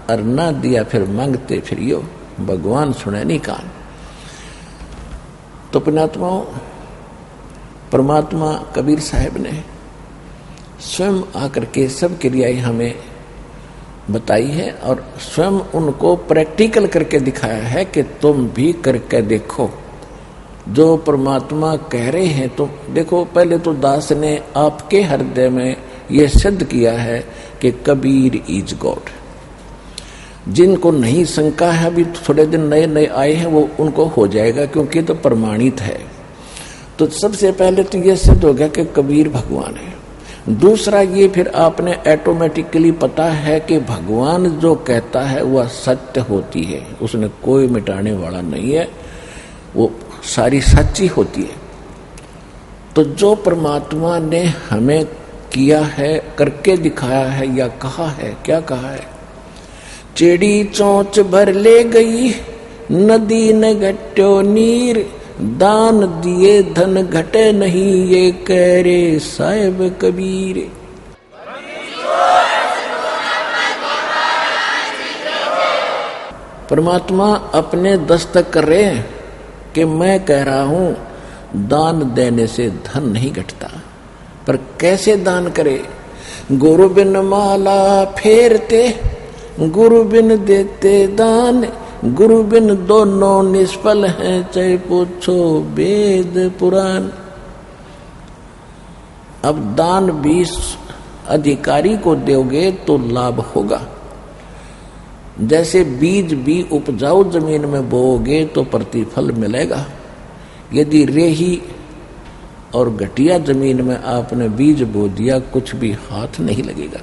और ना दिया फिर मांगते फिरियो, भगवान सुने नहीं कान। तो पुण्यात्माओं, परमात्मा कबीर साहब ने स्वयं आकर के सब क्रियाएं हमें बताई है और स्वयं उनको प्रैक्टिकल करके दिखाया है कि तुम भी करके देखो जो परमात्मा कह रहे हैं। तो देखो, पहले तो दास ने आपके हृदय में यह सिद्ध किया है कि कबीर इज गॉड। जिनको नहीं शंका है, अभी थोड़े दिन नए नए आए हैं, वो उनको हो जाएगा क्योंकि तो प्रमाणित है। तो सबसे पहले तो यह सिद्ध हो गया कि कबीर भगवान है। दूसरा ये फिर आपने ऑटोमेटिकली पता है कि भगवान जो कहता है वह सत्य होती है, उसने कोई मिटाने वाला नहीं है, वो सारी सच्ची होती है। तो जो परमात्मा ने हमें किया है, करके दिखाया है या कहा है, क्या कहा है? चेड़ी चोंच भर ले गई नदी न घट्यो नीर, दान दिए धन घटे नहीं, ये कह रे साहिब कबीर। परमात्मा अपने दस्तक कर रहे हैं कि मैं कह रहा हूं दान देने से धन नहीं घटता, पर कैसे दान करे? गुरु बिन माला फेरते, गुरु बिन देते दान, गुरु बिन दोनों निष्फल हैं, चाहे पूछो वेद पुराण। अब दान भी अधिकारी को दोगे तो लाभ होगा। जैसे बीज भी उपजाऊ जमीन में बोओगे तो प्रतिफल मिलेगा। यदि रेही और घटिया जमीन में आपने बीज बो दिया, कुछ भी हाथ नहीं लगेगा।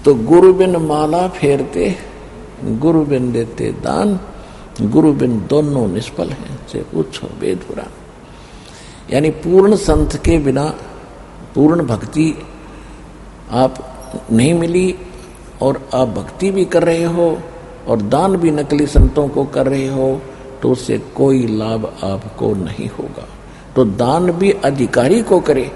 तो गुरु बिन माला फेरते, गुरु बिन देते दान, गुरु बिन दोनों निष्फल हैं, से पूछो वेद पुराण। यानी पूर्ण संत के बिना पूर्ण भक्ति आप नहीं मिली, और आप भक्ति भी कर रहे हो और दान भी नकली संतों को कर रहे हो, तो उससे कोई लाभ आपको नहीं होगा। तो दान भी अधिकारी को करे,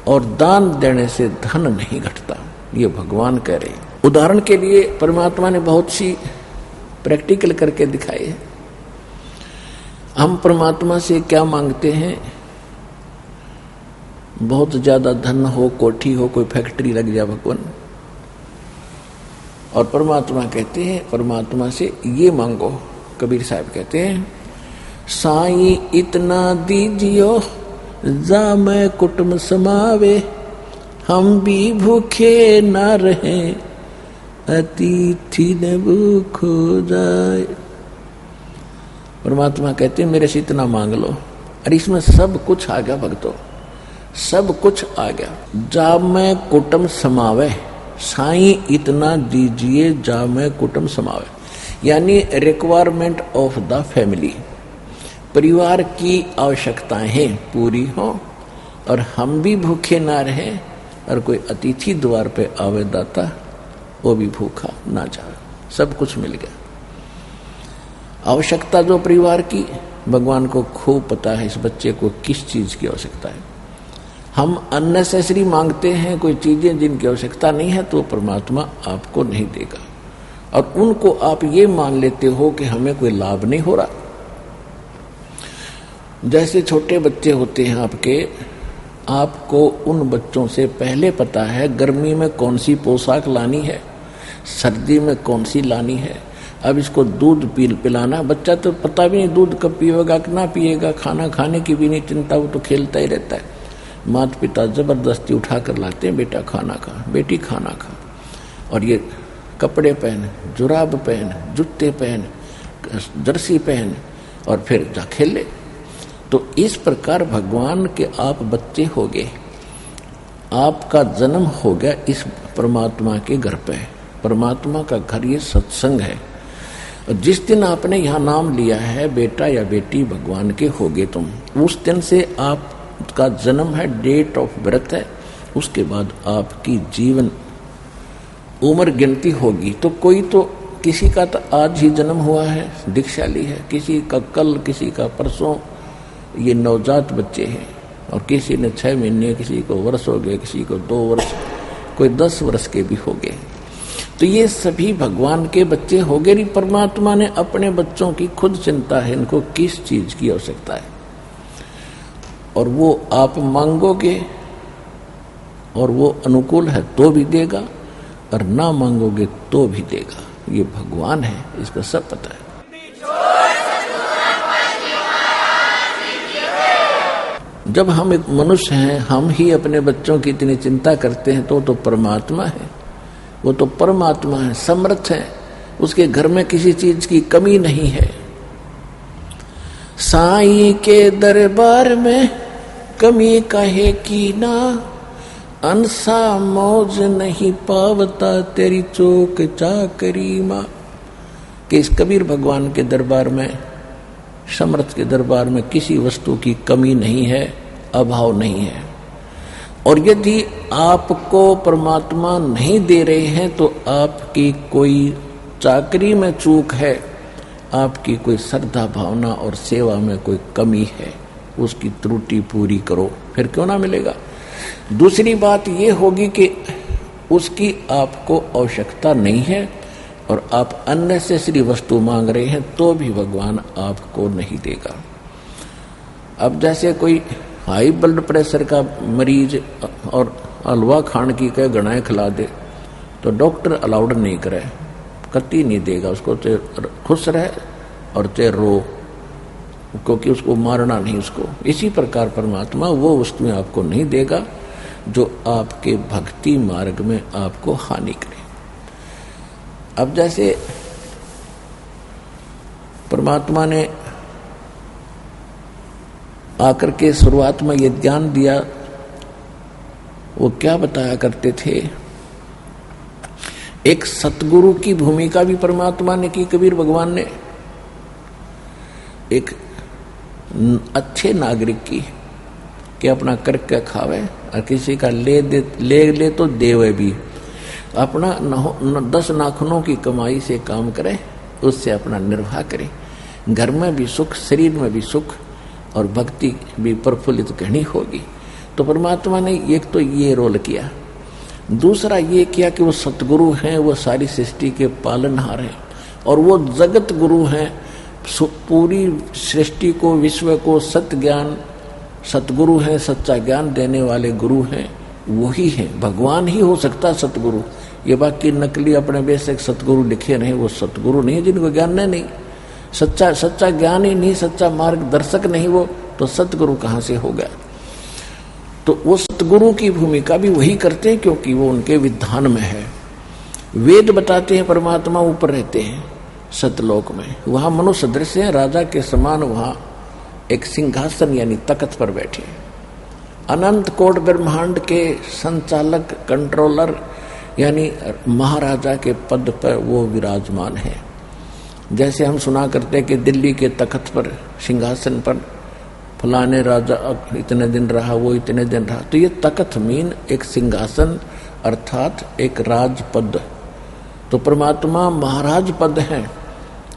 और दान देने से धन नहीं घटता, ये भगवान कह रहे हैं। उदाहरण के लिए परमात्मा ने बहुत सी प्रैक्टिकल करके दिखाए हैं। हम परमात्मा से क्या मांगते हैं? बहुत ज्यादा धन हो, कोठी हो, कोई फैक्ट्री लग जाए भगवान, और परमात्मा कहते हैं परमात्मा से ये मांगो। कबीर साहब कहते हैं, साईं इतना दीजियो जा मैं कुटुंब समावे, हम भी भूखे ना रहे अतिथि न भूख हो जाए। परमात्मा कहते हैं मेरे से इतना मांग लो, और इसमें सब कुछ आ गया भक्तों, सब कुछ आ गया। जा मैं कुटुंब समावे, साईं इतना दीजिए जा मैं कुटुंब समावे, यानी रिक्वायरमेंट ऑफ द फैमिली, परिवार की आवश्यकताएं पूरी हो, और हम भी भूखे ना रहे, और कोई अतिथि द्वार पे आवे दाता वो भी भूखा ना जाए, सब कुछ मिल गया। आवश्यकता जो परिवार की, भगवान को खूब पता है इस बच्चे को किस चीज की आवश्यकता है। हम अननेसेसरी मांगते हैं कोई चीजें जिनकी आवश्यकता नहीं है, तो परमात्मा आपको नहीं देगा, और उनको आप ये मान लेते हो कि हमें कोई लाभ नहीं हो रहा। जैसे छोटे बच्चे होते हैं आपके, आपको उन बच्चों से पहले पता है गर्मी में कौन सी पोशाक लानी है, सर्दी में कौन सी लानी है। अब इसको दूध पिलाना, बच्चा तो पता भी नहीं दूध कब पिएगा कि ना पिएगा, खाना खाने की भी नहीं चिंता, वो तो खेलता ही रहता है। माता पिता जबरदस्ती उठा कर लाते हैं, बेटा खाना खा, बेटी खाना खा, और ये कपड़े पहन, जुराब पहन, जूते पहन, जर्सी पहन, और फिर जा खेले। तो इस प्रकार भगवान के आप बच्चे हो गए, आपका जन्म हो गया इस परमात्मा के घर पे। परमात्मा का घर ये सत्संग है, और जिस दिन आपने यहाँ नाम लिया है बेटा या बेटी भगवान के हो गए तुम, उस दिन से आपका जन्म है, डेट ऑफ बर्थ है। उसके बाद आपकी जीवन उम्र गिनती होगी। तो कोई तो किसी का तो आज ही जन्म हुआ है, दीक्षाली है, किसी का कल, किसी का परसों, ये नवजात बच्चे हैं, और किसी ने 6 महीने, किसी को वर्ष हो गए, किसी को 2 वर्ष, कोई 10 वर्ष के भी हो गए। तो ये सभी भगवान के बच्चे हो गए। परमात्मा ने अपने बच्चों की खुद चिंता है, इनको किस चीज की आवश्यकता है, और वो आप मांगोगे और वो अनुकूल है तो भी देगा, और ना मांगोगे तो भी देगा। ये भगवान है, इसका सब पता है। जब हम एक मनुष्य हैं, हम ही अपने बच्चों की इतनी चिंता करते हैं, तो परमात्मा है, वो तो परमात्मा है, समर्थ है, उसके घर में किसी चीज की कमी नहीं है। साईं के दरबार में कमी काहे की ना, अनसा मौज नहीं पावता तेरी चौक चाकरी माँ। कि इस कबीर भगवान के दरबार में, समर्थ के दरबार में किसी वस्तु की कमी नहीं है, अभाव नहीं है। और यदि आपको परमात्मा नहीं दे रहे हैं तो आपकी कोई चाकरी में चूक है, आपकी कोई श्रद्धा भावना और सेवा में कोई कमी है, उसकी त्रुटि पूरी करो, फिर क्यों ना मिलेगा। दूसरी बात ये होगी कि उसकी आपको आवश्यकता नहीं है और आप अननेसेसरी वस्तु मांग रहे हैं, तो भी भगवान आपको नहीं देगा। अब जैसे कोई हाई ब्लड प्रेशर का मरीज और हलवा खान की कहे गणाएं खिला दे, तो डॉक्टर अलाउड नहीं करे, कतई नहीं देगा उसको, चाहे खुश रहे और चाहे रो, क्योंकि उसको मारना नहीं उसको। इसी प्रकार परमात्मा वो वस्तुएं आपको नहीं देगा जो आपके भक्ति मार्ग में आपको हानि करे। अब जैसे परमात्मा ने आकर के शुरुआत में ये ज्ञान दिया, वो क्या बताया करते थे, एक सतगुरु की भूमिका भी परमात्मा ने की, कबीर भगवान ने एक अच्छे नागरिक की, कि अपना करके खावे और किसी का ले तो देवे भी, अपना 10 नाखूनों की कमाई से काम करे, उससे अपना निर्वाह करे, घर में भी सुख, शरीर में भी सुख और भक्ति भी प्रफुल्लित कहनी होगी। तो परमात्मा ने एक तो ये रोल किया, दूसरा ये किया कि वो सतगुरु हैं, वो सारी सृष्टि के पालनहार हैं और वो जगत गुरु हैं, पूरी सृष्टि को, विश्व को सत्य ज्ञान, सतगुरु हैं, सच्चा ज्ञान देने वाले गुरु हैं, वही हैं। भगवान ही हो सकता सतगुरु, ये बाकी नकली अपने बेशक सतगुरु लिखे रहे, वो सतगुरु नहीं, जिनको ज्ञान नहीं, सच्चा ज्ञान ही नहीं, सच्चा मार्गदर्शक नहीं वो, तो सतगुरु कहाँ से हो गया। तो वो सतगुरु की भूमिका भी वही करते हैं, क्योंकि वो उनके विधान में है। वेद बताते हैं परमात्मा ऊपर रहते हैं सतलोक में, वहां मनुष्य दृश्य है, राजा के समान वहां एक सिंहासन यानी तख्त पर बैठे, अनंत कोट ब्रह्मांड के संचालक, कंट्रोलर यानी महाराजा के पद पर वो विराजमान है। जैसे हम सुना करते हैं कि दिल्ली के तख्त पर, सिंहासन पर फलाने राजा इतने दिन रहा, वो इतने दिन रहा, तो ये तख्त मीन एक सिंहासन अर्थात एक राजपद। तो परमात्मा महाराज पद हैं,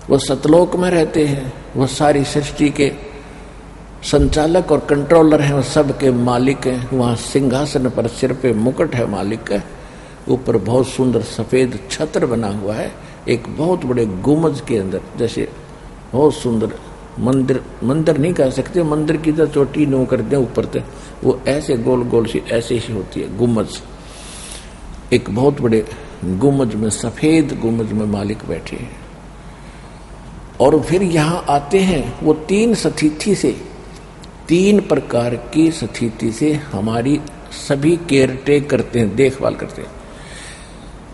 वो सतलोक में रहते हैं, वो सारी सृष्टि के संचालक और कंट्रोलर हैं, वो सब के मालिक हैं। वहाँ सिंहासन पर सिर पे मुकुट है मालिक का, ऊपर बहुत सुंदर सफेद छत्र बना हुआ है, एक बहुत बड़े गुमज के अंदर, जैसे बहुत सुंदर मंदिर नहीं कह सकते, मंदिर की तो चोटी नो कर दे ऊपर तक, वो ऐसे गोल गोल सी ऐसे ही होती है गुमज। एक बहुत बड़े गुमज में, सफेद गुमज में मालिक बैठे हैं। और फिर यहाँ आते हैं वो 3 स्थिति से, 3 प्रकार की स्थिति से हमारी सभी केयर टेक करते हैं, देखभाल करते हैं।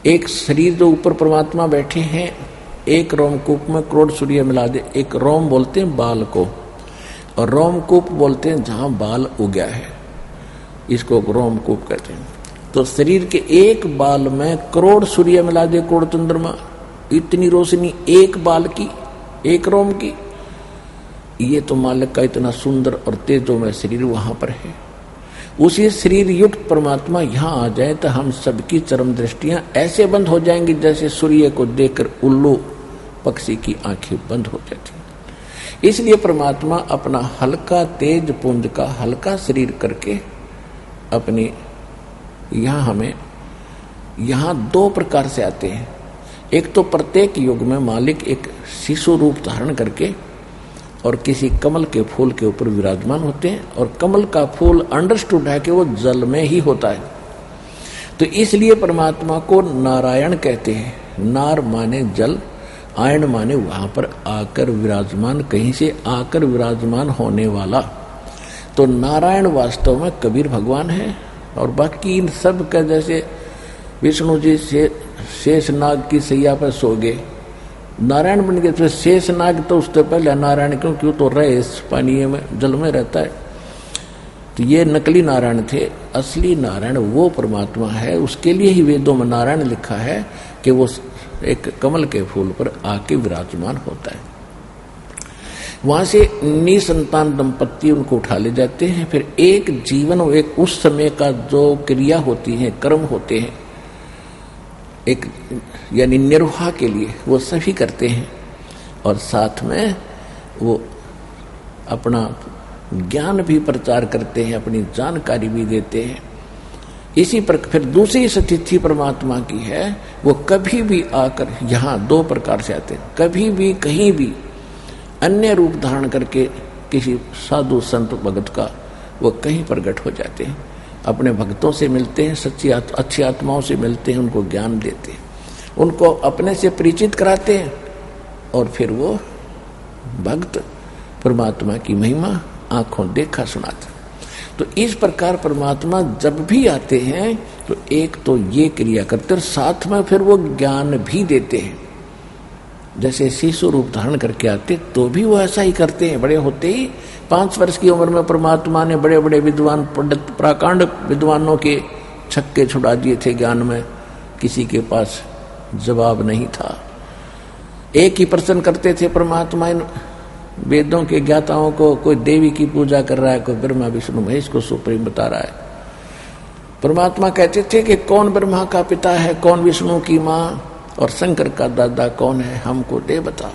एक शरीर जो ऊपर परमात्मा बैठे हैं, एक रोमकूप में करोड़ सूर्य मिला दे, एक रोम बोलते हैं बाल को, और रोमकूप बोलते हैं जहां बाल उगया है, इसको रोमकूप कहते हैं। तो शरीर के एक बाल में करोड़ सूर्य मिला दे, करोड़ चंद्रमा, इतनी रोशनी एक बाल की, एक रोम की, ये तो मालिक का इतना सुंदर और तेजोमय शरीर वहां पर है। उसी शरीर युक्त परमात्मा यहाँ आ जाए तो हम सबकी चरम दृष्टियां ऐसे बंद हो जाएंगी जैसे सूर्य को देखकर उल्लू पक्षी की आंखें बंद हो जाती। इसलिए परमात्मा अपना हल्का तेज पुंज का हल्का शरीर करके अपने यहाँ हमें यहाँ 2 प्रकार से आते हैं। एक तो प्रत्येक युग में मालिक एक शिशु रूप धारण करके और किसी कमल के फूल के ऊपर विराजमान होते हैं, और कमल का फूल अंडरस्टूड है कि वो जल में ही होता है। तो इसलिए परमात्मा को नारायण कहते हैं। नार माने जल, आयन माने वहां पर आकर विराजमान, कहीं से आकर विराजमान होने वाला। तो नारायण वास्तव में कबीर भगवान है। और बाकी इन सब का जैसे विष्णु जी से शेषनाग की सैया पर सो गए, नारायण बन गए। तो शेषनाग तो उससे पहले नारायण, क्योंकि तो रहे पानी में, जल में रहता है। तो ये नकली नारायण थे। असली नारायण वो परमात्मा है। उसके लिए ही वेदों में नारायण लिखा है कि वो एक कमल के फूल पर आके विराजमान होता है। वहां से निसंतान दंपत्ति उनको उठा ले जाते हैं। फिर एक जीवन, एक उस समय का जो क्रिया होती है, कर्म होते हैं, एक यानी निर्वाह के लिए वो सभी करते हैं, और साथ में वो अपना ज्ञान भी प्रचार करते हैं, अपनी जानकारी भी देते हैं। इसी पर फिर दूसरी स्थिति परमात्मा की है, वो कभी भी आकर यहाँ दो प्रकार से आते हैं। कभी भी कहीं भी अन्य रूप धारण करके किसी साधु संत भगत का वो कहीं प्रकट हो जाते हैं, अपने भक्तों से मिलते हैं, सच्ची अच्छी आत्माओं से मिलते हैं, उनको ज्ञान देते हैं, उनको अपने से परिचित कराते हैं, और फिर वो भक्त परमात्मा की महिमा आंखों देखा सुनाते। तो इस प्रकार परमात्मा जब भी आते हैं तो एक तो ये क्रिया करते हैं, और साथ में फिर वो ज्ञान भी देते हैं। जैसे शिशु रूप धारण करके आते तो भी वो ऐसा ही करते हैं। बड़े होते ही 5 वर्ष की उम्र में परमात्मा ने बड़े बड़े विद्वान पंडित प्राकांड विद्वानों के छक्के छुड़ा दिए थे ज्ञान में, किसी के पास जवाब नहीं था। एक ही प्रश्न करते थे परमात्मा इन वेदों के ज्ञाताओं को, कोई देवी की पूजा कर रहा है, कोई ब्रह्मा विष्णु महेश को सुप्रीम बता रहा है। परमात्मा कहते थे कि कौन ब्रह्मा का पिता है, कौन विष्णु की माँ, और शंकर का दादा कौन है, हमको दे बता।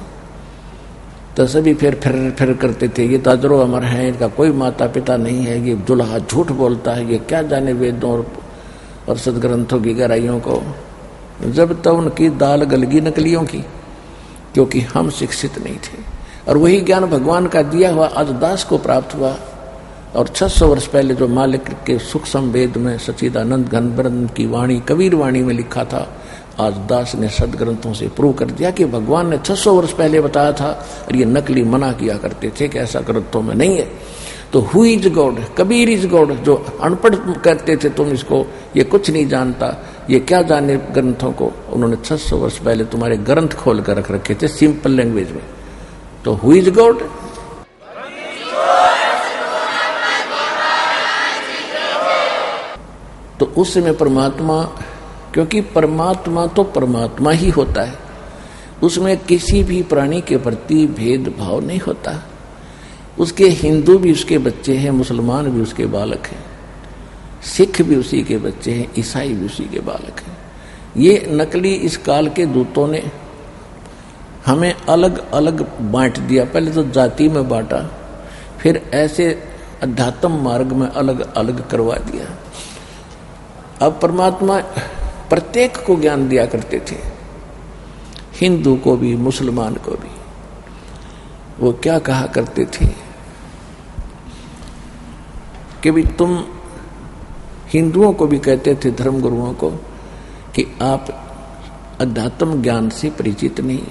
तो सभी फिर करते थे, ये ताजरो अमर है, इनका कोई माता पिता नहीं है, ये दुल्हा झूठ बोलता है, ये क्या जाने वेदों और सदग्रंथों की गहराइयों को। जब तक उनकी दाल गलगी नकलियों की, क्योंकि हम शिक्षित नहीं थे। और वही ज्ञान भगवान का दिया हुआ आज दास को प्राप्त हुआ। और 600 वर्ष पहले जो मालिक के सूक्ष्म वेद में सच्चिदानंद घनब्रह्म की वाणी, कबीर वाणी में लिखा था, आज दास ने सदग्रंथों से प्रूव कर दिया कि भगवान ने 600 वर्ष पहले बताया था, और ये नकली मना किया करते थे कि ऐसा ग्रंथों में नहीं है। तो who is God, Kabir is God. जो अनपढ़ कहते थे तुम इसको, ये कुछ नहीं जानता, ये क्या जाने ग्रंथों को, उन्होंने 600 वर्ष पहले तुम्हारे ग्रंथ खोल कर रख रखे थे सिंपल लैंग्वेज में। तो हु इज गॉड? तो उस समय परमात्मा, क्योंकि परमात्मा तो परमात्मा ही होता है, उसमें किसी भी प्राणी के प्रति भेदभाव नहीं होता। उसके हिंदू भी उसके बच्चे हैं, मुसलमान भी उसके बालक हैं, सिख भी उसी के बच्चे हैं, ईसाई भी उसी के बालक हैं। ये नकली इस काल के दूतों ने हमें अलग अलग बांट दिया। पहले तो जाति में बांटा, फिर ऐसे अध्यात्म मार्ग में अलग अलग करवा दिया। अब परमात्मा प्रत्येक को ज्ञान दिया करते थे, हिंदू को भी मुसलमान को भी। वो क्या कहा करते थे कि भी तुम हिंदुओं को भी कहते थे, धर्मगुरुओं को, कि आप अध्यात्म ज्ञान से परिचित नहीं,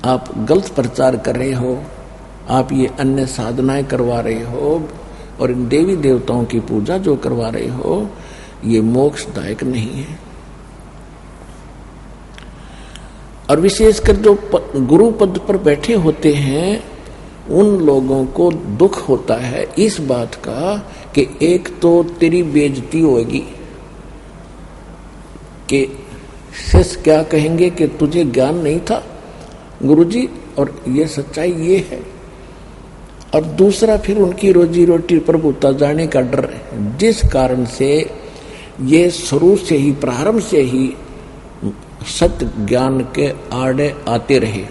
आप गलत प्रचार कर रहे हो, आप ये अन्य साधनाएं करवा रहे हो, और इन देवी देवताओं की पूजा जो करवा रहे हो ये मोक्षदायक नहीं है। और विशेषकर जो गुरु पद पर बैठे होते हैं उन लोगों को दुख होता है इस बात का कि एक तो तेरी बेइज्जती होगी कि शिष्य क्या कहेंगे कि तुझे ज्ञान नहीं था गुरुजी, और ये सच्चाई ये है। और दूसरा फिर उनकी रोजी रोटी प्रभुता जाने का डर है, जिस कारण से ये शुरू से ही, प्रारंभ से ही सत्य ज्ञान के आड़े आते रहे।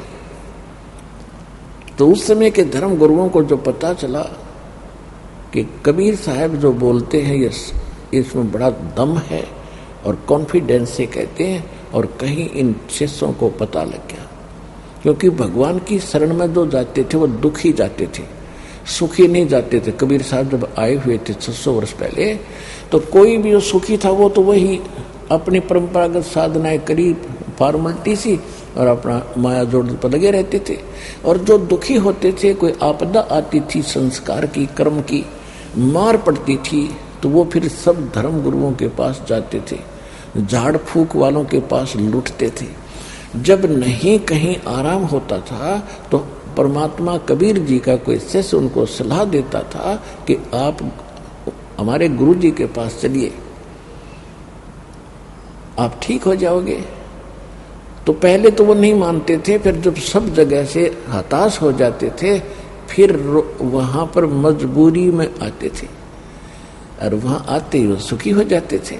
तो उस समय के धर्म गुरुओं को जो पता चला कि कबीर साहब जो बोलते हैं ये इसमें बड़ा दम है और कॉन्फिडेंस से कहते हैं, और कहीं इन शिष्यों को पता लग गया, क्योंकि भगवान की शरण में जो जाते थे वो दुखी जाते थे, सुखी नहीं जाते थे। कबीर साहब जब आए हुए थे 600 वर्ष पहले, तो कोई भी जो सुखी था वो तो वही अपनी परंपरागत साधनाएं करी, फॉर्मेलिटी सी, और अपना माया जोड़ पर लगे रहते थे। और जो दुखी होते थे, कोई आपदा आती थी, संस्कार की, कर्म की मार पड़ती थी, तो वो फिर सब धर्म गुरुओं के पास जाते थे, झाड़ फूक वालों के पास लुटते थे। जब नहीं कहीं आराम होता था तो परमात्मा कबीर जी का कोई शिष्य उनको सलाह देता था कि आप हमारे गुरु जी के पास चलिए, आप ठीक हो जाओगे। तो पहले तो वो नहीं मानते थे, फिर जब सब जगह से हताश हो जाते थे, फिर वहां पर मजबूरी में आते थे, और वहां आते ही वो सुखी हो जाते थे।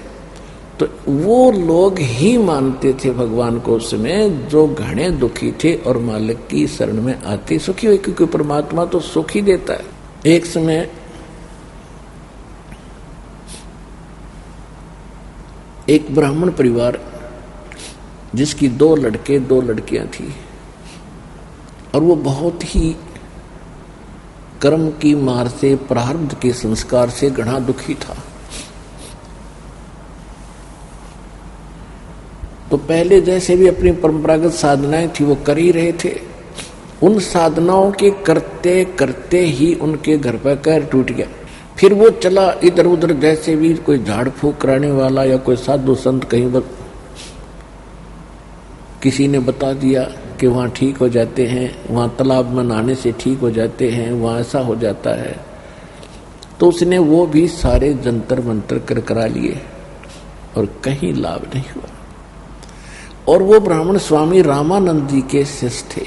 तो वो लोग ही मानते थे भगवान को उस समय जो घने दुखी थे और मालिक की शरण में आते सुखी हुए, क्योंकि परमात्मा तो सुख ही देता है। एक समय एक ब्राह्मण परिवार जिसकी 2 लड़के 2 लड़कियां थी, और वो बहुत ही कर्म की मार से, प्रारब्ध के संस्कार से घना दुखी था। तो पहले जैसे भी अपनी परंपरागत साधनाएं थी वो कर ही रहे थे। उन साधनाओं के करते करते ही उनके घर पर पैर टूट गया। फिर वो चला इधर उधर, जैसे भी कोई झाड़ फूक कराने वाला या कोई साधु संत कहीं किसी ने बता दिया कि वहाँ ठीक हो जाते हैं, वहाँ तालाब में नहाने से ठीक हो जाते हैं, वहाँ ऐसा हो जाता है, तो उसने वो भी सारे जंतर मंतर कर करा लिए और कहीं लाभ नहीं हुआ। और वो ब्राह्मण स्वामी रामानंद जी के शिष्य थे।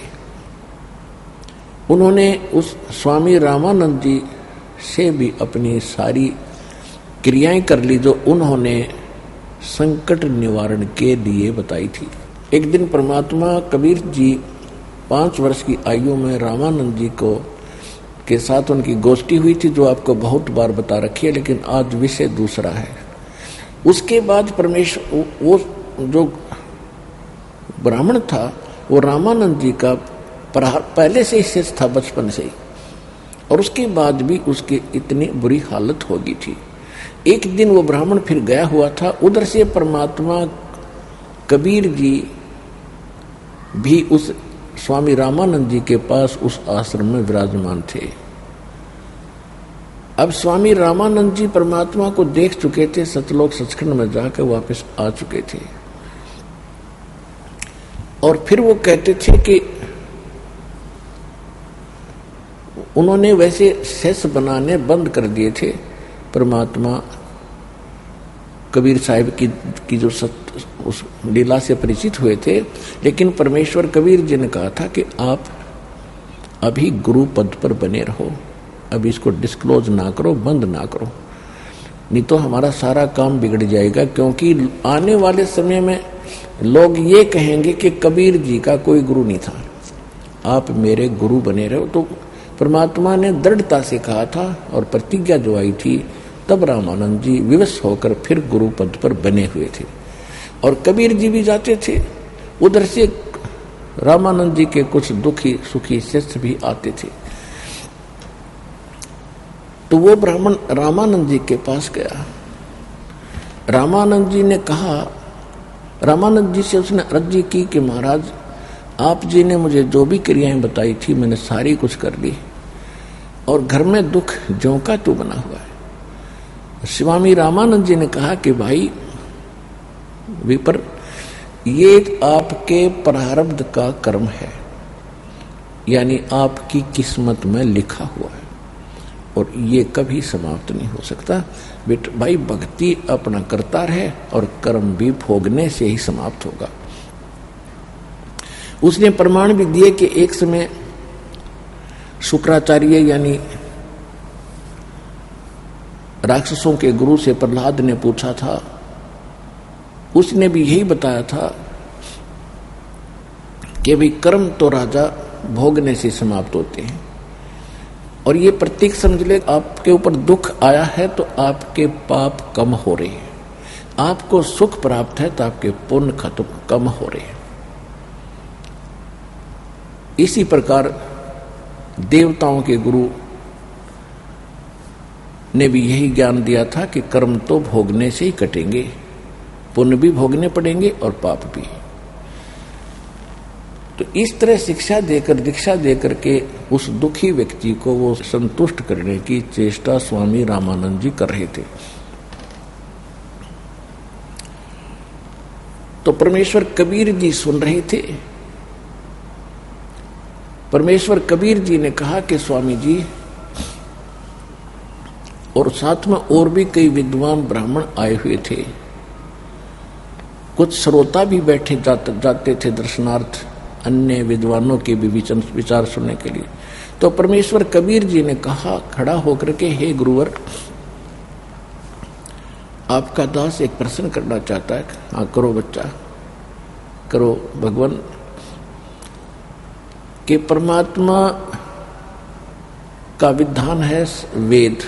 उन्होंने उस स्वामी रामानंद जी से भी अपनी सारी क्रियाएं कर ली जो उन्होंने संकट निवारण के लिए बताई थी। एक दिन परमात्मा कबीर जी 5 वर्ष की आयु में रामानंद जी को के साथ उनकी गोष्ठी हुई थी, जो आपको बहुत बार बता रखी है, लेकिन आज विषय दूसरा है। उसके बाद परमेश्वर, वो जो ब्राह्मण था वो रामानंद जी का पहले से ही शिष्य था, बचपन से ही, और उसके बाद भी उसकी इतनी बुरी हालत हो गई थी। एक दिन वो ब्राह्मण फिर गया हुआ था, उधर से परमात्मा कबीर जी भी उस स्वामी रामानंद जी के पास उस आश्रम में विराजमान थे। अब स्वामी रामानंद जी परमात्मा को देख चुके थे, सतलोक सचखंड में जाकर वापस आ चुके थे, और फिर वो कहते थे कि उन्होंने वैसे सेस बनाने बंद कर दिए थे। परमात्मा कबीर साहिब की जो उस लीला से परिचित हुए थे, लेकिन परमेश्वर कबीर जी ने कहा था कि आप अभी गुरु पद पर बने रहो, अभी इसको डिस्क्लोज ना करो, बंद ना करो, नहीं तो हमारा सारा काम बिगड़ जाएगा। क्योंकि आने वाले समय में लोग ये कहेंगे कि कबीर जी का कोई गुरु नहीं था, आप मेरे गुरु बने रहो। तो परमात्मा ने दृढ़ता से कहा था और प्रतिज्ञा जो आई थी, तब रामानंद जी विवश होकर फिर गुरु पद पर बने हुए थे। और कबीर जी भी जाते थे, उधर से रामानंद जी के कुछ दुखी सुखी शिष्य भी आते थे। तो वो ब्राह्मण रामानंद जी के पास गया। रामानंद जी ने कहा, रामानंद जी से उसने अर्जी की कि महाराज, आप जी ने मुझे जो भी क्रियाएं बताई थी मैंने सारी कुछ कर ली, और घर में दुख ज्यों का त्यों बना हुआ है। स्वामी रामानंद जी ने कहा कि भाई विपर, ये आपके प्रारब्ध का कर्म है, यानी आपकी किस्मत में लिखा हुआ है, और ये कभी समाप्त नहीं हो सकता। बेटा भाई, भक्ति अपना करता रहे और कर्म भी भोगने से ही समाप्त होगा। उसने प्रमाण भी दिए कि एक समय शुक्राचार्य यानी राक्षसों के गुरु से प्रहलाद ने पूछा था, उसने भी यही बताया था कि भाई कर्म तो राजा भोगने से समाप्त होते हैं, और ये प्रतीक समझ ले, आपके ऊपर दुख आया है तो आपके पाप कम हो रहे हैं, आपको सुख प्राप्त है तो आपके पुण्य खत्म कम हो रहे हैं। इसी प्रकार देवताओं के गुरु ने भी यही ज्ञान दिया था कि कर्म तो भोगने से ही कटेंगे, पुण्य भी भोगने पड़ेंगे और पाप भी। तो इस तरह शिक्षा देकर दीक्षा देकर के उस दुखी व्यक्ति को वो संतुष्ट करने की चेष्टा स्वामी रामानंद जी कर रहे थे। तो परमेश्वर कबीर जी सुन रहे थे। परमेश्वर कबीर जी ने कहा कि स्वामी जी, और साथ में और भी कई विद्वान ब्राह्मण आए हुए थे, कुछ श्रोता भी बैठे जाते थे दर्शनार्थ, अन्य विद्वानों के भी विचार सुनने के लिए। तो परमेश्वर कबीर जी ने कहा खड़ा होकर के, हे गुरुवर, आपका दास एक प्रश्न करना चाहता है। हाँ करो बच्चा, करो। भगवान के परमात्मा का विधान है वेद,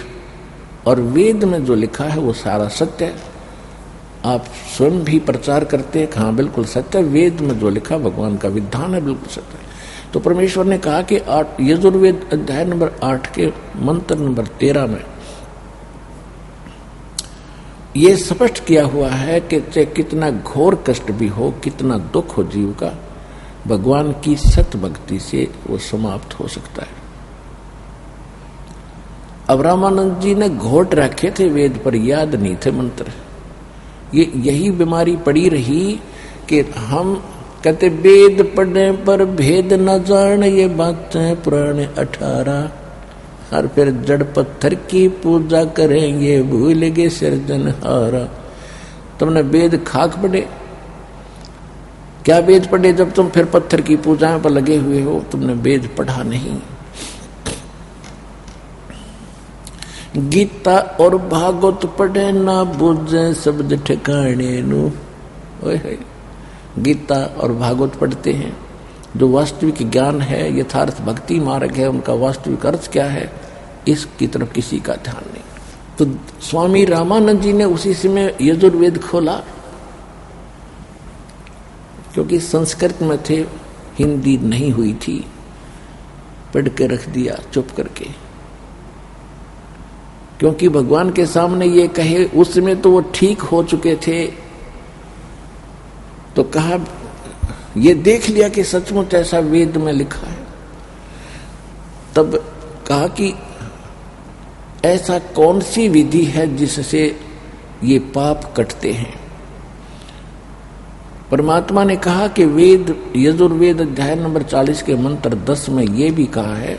और वेद में जो लिखा है वो सारा सत्य है। आप स्वयं भी प्रचार करते हैं, हाँ बिल्कुल सत्य है, वेद में जो लिखा भगवान का विधान है बिल्कुल सत्य है। तो परमेश्वर ने कहा कि यजुर्वेद अध्याय नंबर 8 के मंत्र नंबर 13 में ये स्पष्ट किया हुआ है कि चाहे कितना घोर कष्ट भी हो, कितना दुख हो जीव का, भगवान की सत भक्ति से वो समाप्त हो सकता है। अब रामानंद जी ने घोट रखे थे वेद पर, याद नहीं थे मंत्र। ये यही बीमारी पड़ी रही कि हम कहते वेद पढ़ने पर भेद न जान, ये बातें पुराने 18, और फिर जड़ पत्थर की पूजा करेंगे, भूल गए सिरजनहारा। तुमने वेद खाक पढ़े क्या? वेद पढ़े जब तुम फिर पत्थर की पूजाएं पर लगे हुए हो, तुमने वेद पढ़ा नहीं। गीता और भागवत पढ़े ना बुझे शब्द ठिकाने नु। गीता और भागवत पढ़ते हैं, जो वास्तविक ज्ञान है, यथार्थ भक्ति मार्ग है, उनका वास्तविक अर्थ क्या है, इसकी तरफ किसी का ध्यान नहीं। तो स्वामी रामानंद जी ने उसी समय यजुर्वेद खोला, क्योंकि संस्कृत में थे, हिंदी नहीं हुई थी, पढ़ के रख दिया चुप करके। क्योंकि भगवान के सामने ये कहे, उस समय तो वो ठीक हो चुके थे, तो कहा ये देख लिया कि सचमुच ऐसा वेद में लिखा है। तब कहा कि ऐसा कौन सी विधि है जिससे ये पाप कटते हैं। परमात्मा ने कहा कि वेद यजुर्वेद अध्याय नंबर 40 के मंत्र 10 में ये भी कहा है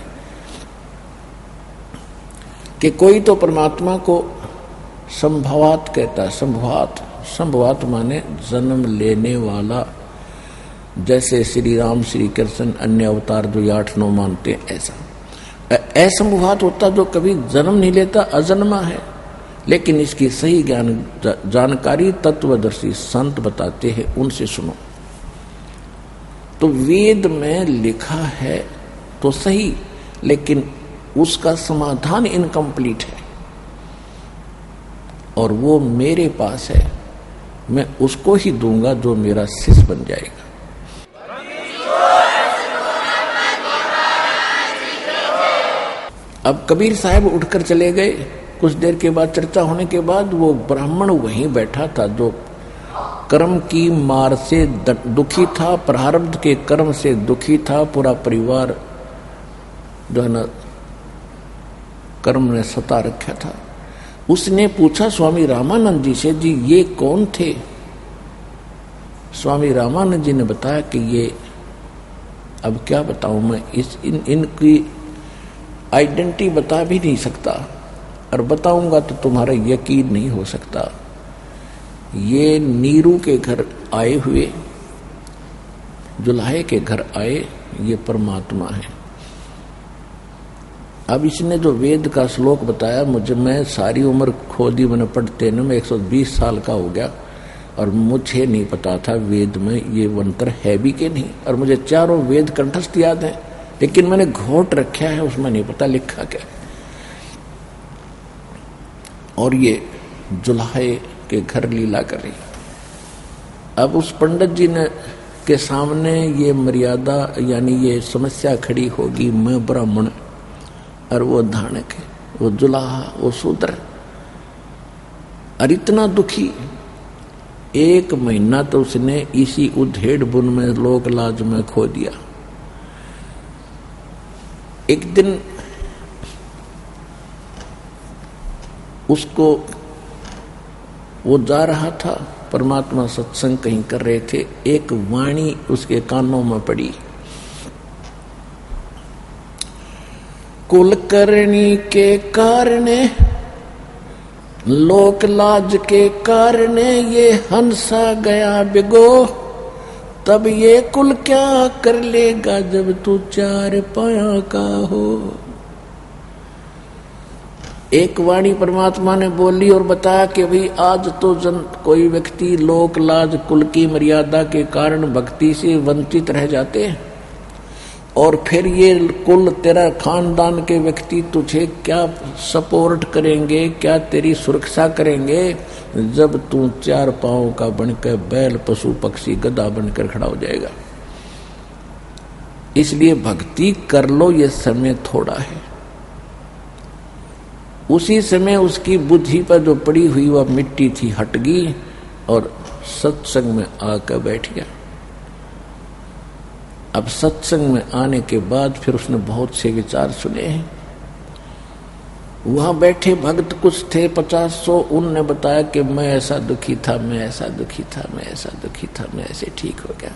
कि कोई तो परमात्मा को संभवात कहता है। संभवात माने जन्म लेने वाला, जैसे श्री राम श्री कृष्ण अन्य अवतार जो 8-9 मानते हैं, ऐसा असंभवात होता जो कभी जन्म नहीं लेता, अजन्मा है। लेकिन इसकी सही जानकारी तत्वदर्शी संत बताते हैं, उनसे सुनो। तो वेद में लिखा है तो सही, लेकिन उसका समाधान इनकम्प्लीट है, और वो मेरे पास है, मैं उसको ही दूंगा जो मेरा शिष्य बन जाएगा। अब कबीर साहब उठकर चले गए। कुछ देर के बाद, चर्चा होने के बाद, वो ब्राह्मण वहीं बैठा था जो कर्म की मार से दुखी था, प्रारब्ध के कर्म से दुखी था। पूरा परिवार जो है ना कर्म ने सता रखा था। उसने पूछा स्वामी रामानंद जी से, जी ये कौन थे? स्वामी रामानंद जी ने बताया कि ये, अब क्या बताऊं मैं, इनकी आइडेंटिटी बता भी नहीं सकता, और बताऊंगा तो तुम्हारा यकीन नहीं हो सकता। ये नीरू के घर आए हुए, जुलाहे के घर आए, ये परमात्मा है। अब इसने जो वेद का श्लोक बताया मुझे, मैं सारी उम्र खो दी मैंने पढ़ते न, मैं 120 साल का हो गया, और मुझे नहीं पता था वेद में ये मंत्र है भी कि नहीं। और मुझे चारों वेद कंठस्थ याद है, लेकिन मैंने घोट रखा है, उसमें नहीं पता लिखा क्या है। और ये जुलाहे के घर लीला कर रही। अब उस पंडित जी ने के सामने ये मर्यादा यानी ये समस्या खड़ी होगी, मैं ब्राह्मण और वो धानक, वो जुलाहा, वो शूद्र, और इतना दुखी। 1 महीना तो उसने इसी उधेड़ बुन में लोक लाज में खो दिया। एक दिन उसको वो जा रहा था, परमात्मा सत्संग कहीं कर रहे थे, एक वाणी उसके कानों में पड़ी, कुलकर्णी के कारण, लोक लाज के कारण ये हंसा गया बिगो, तब ये कुल क्या कर लेगा जब तू 4 पाया का हो। एक वाणी परमात्मा ने बोली और बताया कि भाई आज तो कोई व्यक्ति लोक लाज कुल की मर्यादा के कारण भक्ति से वंचित रह जाते हैं, और फिर ये कुल तेरा खानदान के व्यक्ति तुझे क्या सपोर्ट करेंगे, क्या तेरी सुरक्षा करेंगे जब तू 4 पांव का बनकर बैल पशु पक्षी गधा बनकर खड़ा हो जाएगा। इसलिए भक्ति कर लो, ये समय थोड़ा है। उसी समय उसकी बुद्धि पर जो पड़ी हुई वह मिट्टी थी हट गई और सत्संग में आकर बैठ गया। अब सत्संग में आने के बाद फिर उसने बहुत से विचार सुने हैं। वहां बैठे भक्त कुछ थे 50-100, उनने बताया कि मैं ऐसा दुखी था, मैं ऐसा दुखी था, मैं ऐसा दुखी था, मैं ऐसे ठीक हो गया,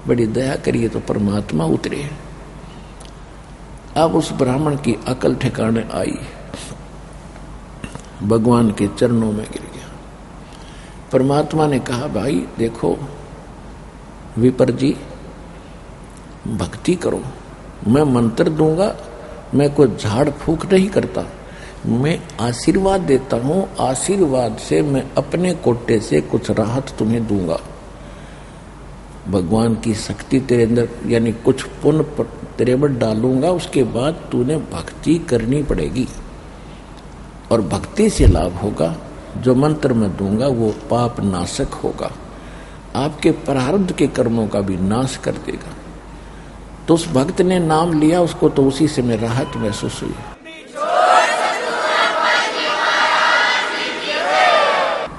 बड़ी दया करिए। तो परमात्मा उतरे। अब उस ब्राह्मण की अकल ठिकाने आई, भगवान के चरणों में गिर गया। परमात्मा ने कहा, भाई देखो विपर जी, भक्ति करो, मैं मंत्र दूंगा, मैं कोई झाड़ फूक नहीं करता, मैं आशीर्वाद देता हूं, आशीर्वाद से मैं अपने कोटे से कुछ राहत तुम्हें दूंगा। भगवान की शक्ति तेरे अंदर यानी कुछ पुण्य तेरे में डालूंगा, उसके बाद तूने भक्ति करनी पड़ेगी और भक्ति से लाभ होगा। जो मंत्र मैं दूंगा वो पाप नाशक होगा, आपके प्रारब्ध के कर्मों का भी नाश कर देगा। तो उस भक्त ने नाम लिया, उसको तो उसी से में राहत महसूस हुई।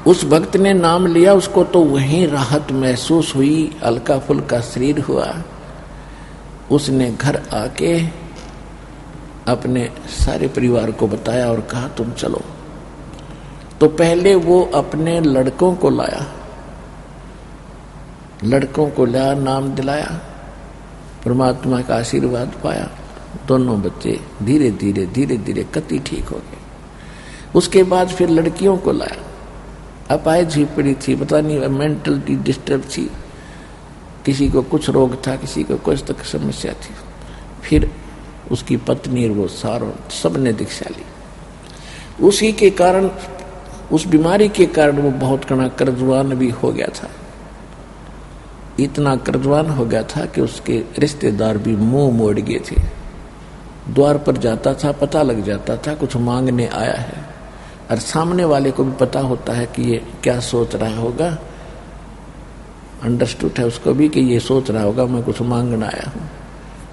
उस भक्त ने नाम लिया, उसको तो वहीं राहत महसूस हुई, हल्का फुल्का शरीर हुआ। उसने घर आके अपने सारे परिवार को बताया और कहा तुम चलो। तो पहले वो अपने लड़कों को लाया, लड़कों को लाया, नाम दिलाया, परमात्मा का आशीर्वाद पाया। दोनों बच्चे धीरे धीरे कति ठीक हो गए। उसके बाद फिर लड़कियों को लाया, अपाहिज ही पड़ी थी, पता नहीं मेंटली डिस्टर्ब थी, किसी को कुछ रोग था, किसी को कुछ तक समस्या थी। फिर उसकी पत्नी और वो सारों सबने दीक्षा ली। उसी के कारण, उस बीमारी के कारण वो बहुत कड़ा कर्जवान भी हो गया था। इतना कर्जवान हो गया था कि उसके रिश्तेदार भी मुंह मोड़ गए थे। द्वार पर जाता था, पता लग जाता था कुछ मांगने आया है, और सामने वाले को भी पता होता है कि ये क्या सोच रहा होगा, अंडरस्टूड है उसको भी कि ये सोच रहा होगा मैं कुछ मांगने आया हूँ।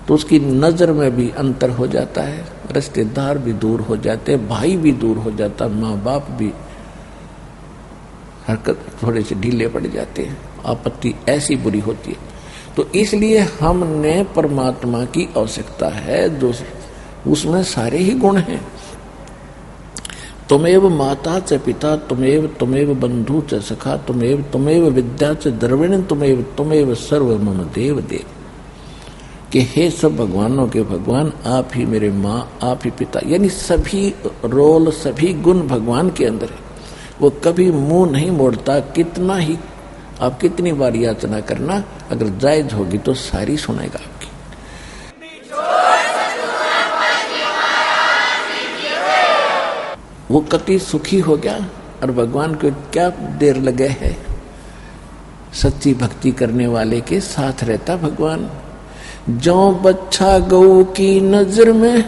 तो उसकी नजर में भी अंतर हो जाता है, रिश्तेदार भी दूर हो जाते, भाई भी दूर हो जाता, माँ बाप भी हरकत थोड़े से ढीले पड़ जाते हैं, आपत्ति ऐसी बुरी होती है। तो इसलिए हमने परमात्मा की आवश्यकता है जो उसमें सारे ही गुण हैं। तुमेव माता च पिता, तुमेव बंधु च सखा, तुमेव विद्या च द्रविण, तुमेव सर्व मम देव देव। कि हे सब भगवानों के भगवान, आप ही मेरे माँ, आप ही पिता, यानी सभी रोल सभी गुण भगवान के अंदर है। वो कभी मुंह नहीं मोड़ता, कितना ही आप कितनी बार याचना करना, अगर जायज होगी तो सारी सुनेगा आपकी। वो कति सुखी हो गया और भगवान को क्या देर लगे है, सच्ची भक्ति करने वाले के साथ रहता भगवान। जो बच्चा गऊ की नजर में,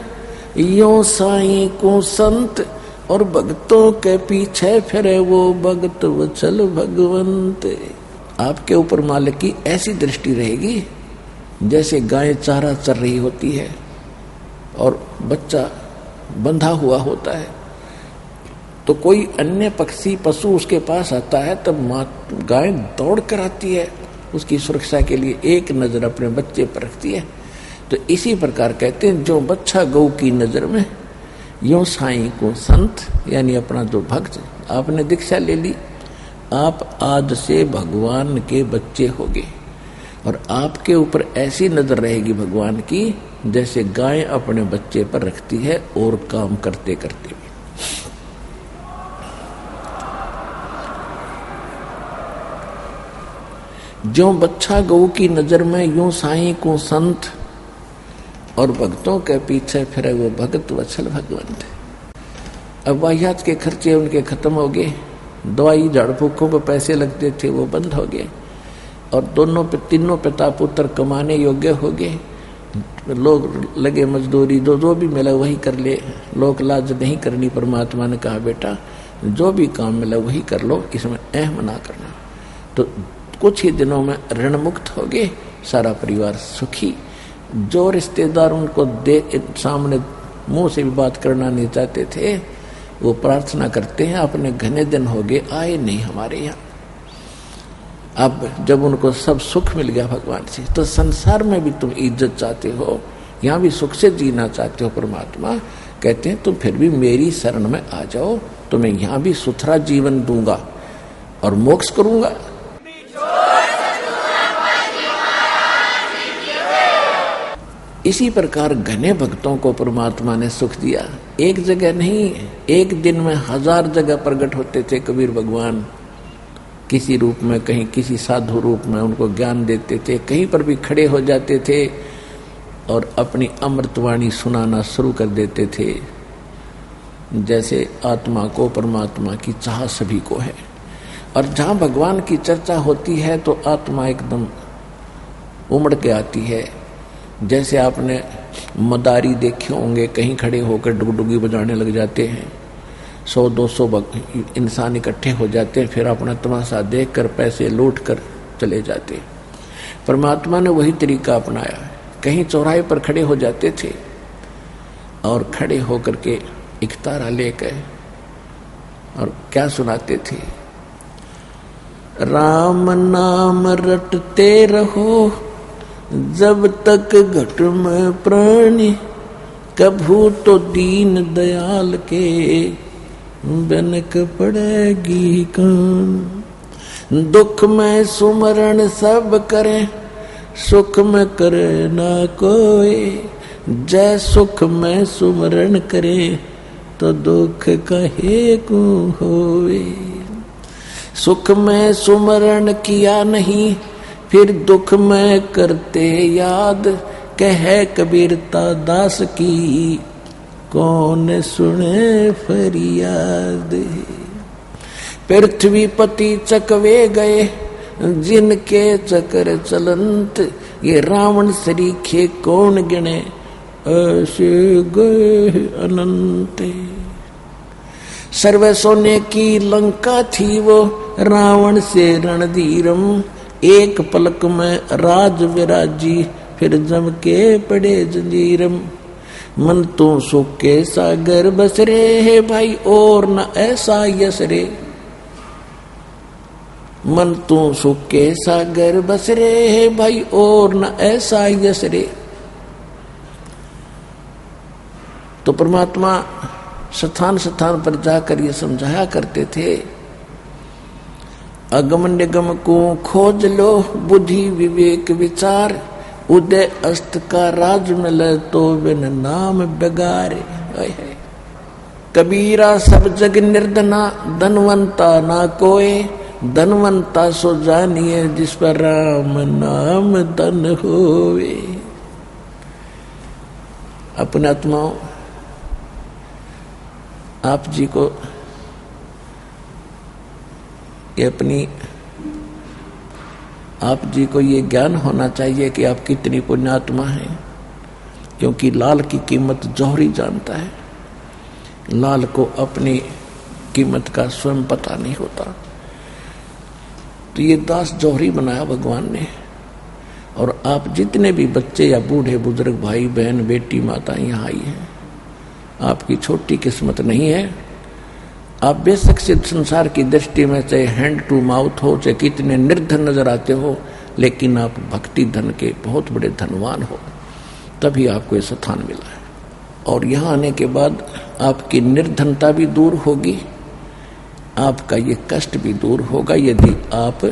यो साईं को संत और भक्तों के पीछे फिरे वो भगत वत्सल भगवंत। आपके ऊपर मालिक की ऐसी दृष्टि रहेगी जैसे गाय चारा चर रही होती है और बच्चा बंधा हुआ होता है, तो कोई अन्य पक्षी पशु उसके पास आता है तब गाय दौड़ कर आती है उसकी सुरक्षा के लिए, एक नजर अपने बच्चे पर रखती है। तो इसी प्रकार कहते हैं जो बच्चा गौ की नजर में, यो साईं को संत, यानी अपना जो भक्त, आपने दीक्षा ले ली, आप आज से भगवान के बच्चे होगे और आपके ऊपर ऐसी नजर रहेगी भगवान की जैसे गाय अपने बच्चे पर रखती है और काम करते करते भी। जो बच्चा गौ की नजर में, यूं साईं को संत और भक्तों के पीछे फिरे वो भगत वत्सल भगवंत। अब वाहियात के खर्चे उनके खत्म हो गए, दवाई झाड़ फूकों पर पैसे लगते थे वो बंद हो गए और तीनों पिता पुत्र कमाने योग्य हो गए। लोग लगे मजदूरी, जो भी मिला वही कर ले, लोक लाज नहीं करनी। परमात्मा ने कहा बेटा जो भी काम मिला वही कर लो, इसमें अहम ना करना। तो कुछ ही दिनों में ऋण मुक्त हो गए, सारा परिवार सुखी। जो रिश्तेदार उनको सामने मुंह से भी बात करना नहीं चाहते थे, वो प्रार्थना करते हैं अपने घने दिन हो गए आए नहीं हमारे यहाँ। अब जब उनको सब सुख मिल गया भगवान से, तो संसार में भी तुम इज्जत चाहते हो, यहाँ भी सुख से जीना चाहते हो। परमात्मा कहते हैं तुम फिर भी मेरी शरण में आ जाओ, तुम्हें यहाँ भी सुथरा जीवन दूंगा और मोक्ष करूंगा। इसी प्रकार घने भक्तों को परमात्मा ने सुख दिया। एक जगह नहीं, एक दिन में 1000 जगह प्रकट होते थे कबीर भगवान, किसी रूप में, कहीं किसी साधु रूप में उनको ज्ञान देते थे, कहीं पर भी खड़े हो जाते थे और अपनी अमृतवाणी सुनाना शुरू कर देते थे। जैसे आत्मा को परमात्मा की चाह सभी को है, और जहाँ भगवान की चर्चा होती है तो आत्मा एकदम उमड़ के आती है। जैसे आपने मदारी देखे होंगे, कहीं खड़े होकर डुगडुगी बजाने लग जाते हैं, 100-200 इंसान इकट्ठे हो जाते हैं, फिर अपना तमाशा देखकर पैसे लूट कर चले जाते हैं। परमात्मा ने वही तरीका अपनाया। कहीं चौराहे पर खड़े हो जाते थे और खड़े होकर के एक तारा लेकर और क्या सुनाते थे, राम नाम रटते रहो जब तक घट में प्राणी, कभू तो दीन दयाल के बनक पड़ेगी कान। दुख में सुमरण सब करें, सुख में करे ना कोई, जय सुख में सुमरण करे तो दुख कहे को होवे। सुख में सुमरण किया नहीं फिर दुख में करते याद, कहे कबीरता दास की कौन सुने फरियाद। पृथ्वी पति चकवे गए जिनके चक्र चलंत, ये रावण सरीखे कौन गिने ऐसे गए अनंत। सर्व सोने की लंका थी वो रावण से रणधीरम, एक पलक में राज विराजी फिर जम के पड़े जंजीरम। मन तो सुख के सागर बस रे है भाई और न ऐसा यस रे। मन तो सुख के सागर बस रे है भाई और न ऐसा यस रे। तो परमात्मा स्थान स्थान पर जाकर ये समझाया करते थे, अगम निगम को खोज लो बुद्धि विवेक विचार, उदय अस्त का राज मिले तो बिन नाम बेगारे। कबीरा सब जग निर्धना धनवंता ना कोय, धनवंता सो जानिए जिस पर राम नाम धन होवे। अपने आत्माओं, आप जी को आप जी को ये ज्ञान होना चाहिए कि आप कितनी पुण्यात्मा हैं, क्योंकि लाल की कीमत जौहरी जानता है। लाल को अपनी कीमत का स्वयं पता नहीं होता। तो ये दास जौहरी बनाया भगवान ने। और आप जितने भी बच्चे या बूढ़े बुजुर्ग भाई बहन बेटी माता यहाँ आई हैं, आपकी छोटी किस्मत नहीं है। आप बेशक से संसार की दृष्टि में चाहे हैंड टू माउथ हो, चाहे कितने निर्धन नजर आते हो, लेकिन आप भक्ति धन के बहुत बड़े धनवान हो, तभी आपको ये स्थान मिला है। और यहाँ आने के बाद आपकी निर्धनता भी दूर होगी, आपका ये कष्ट भी दूर होगा, यदि आप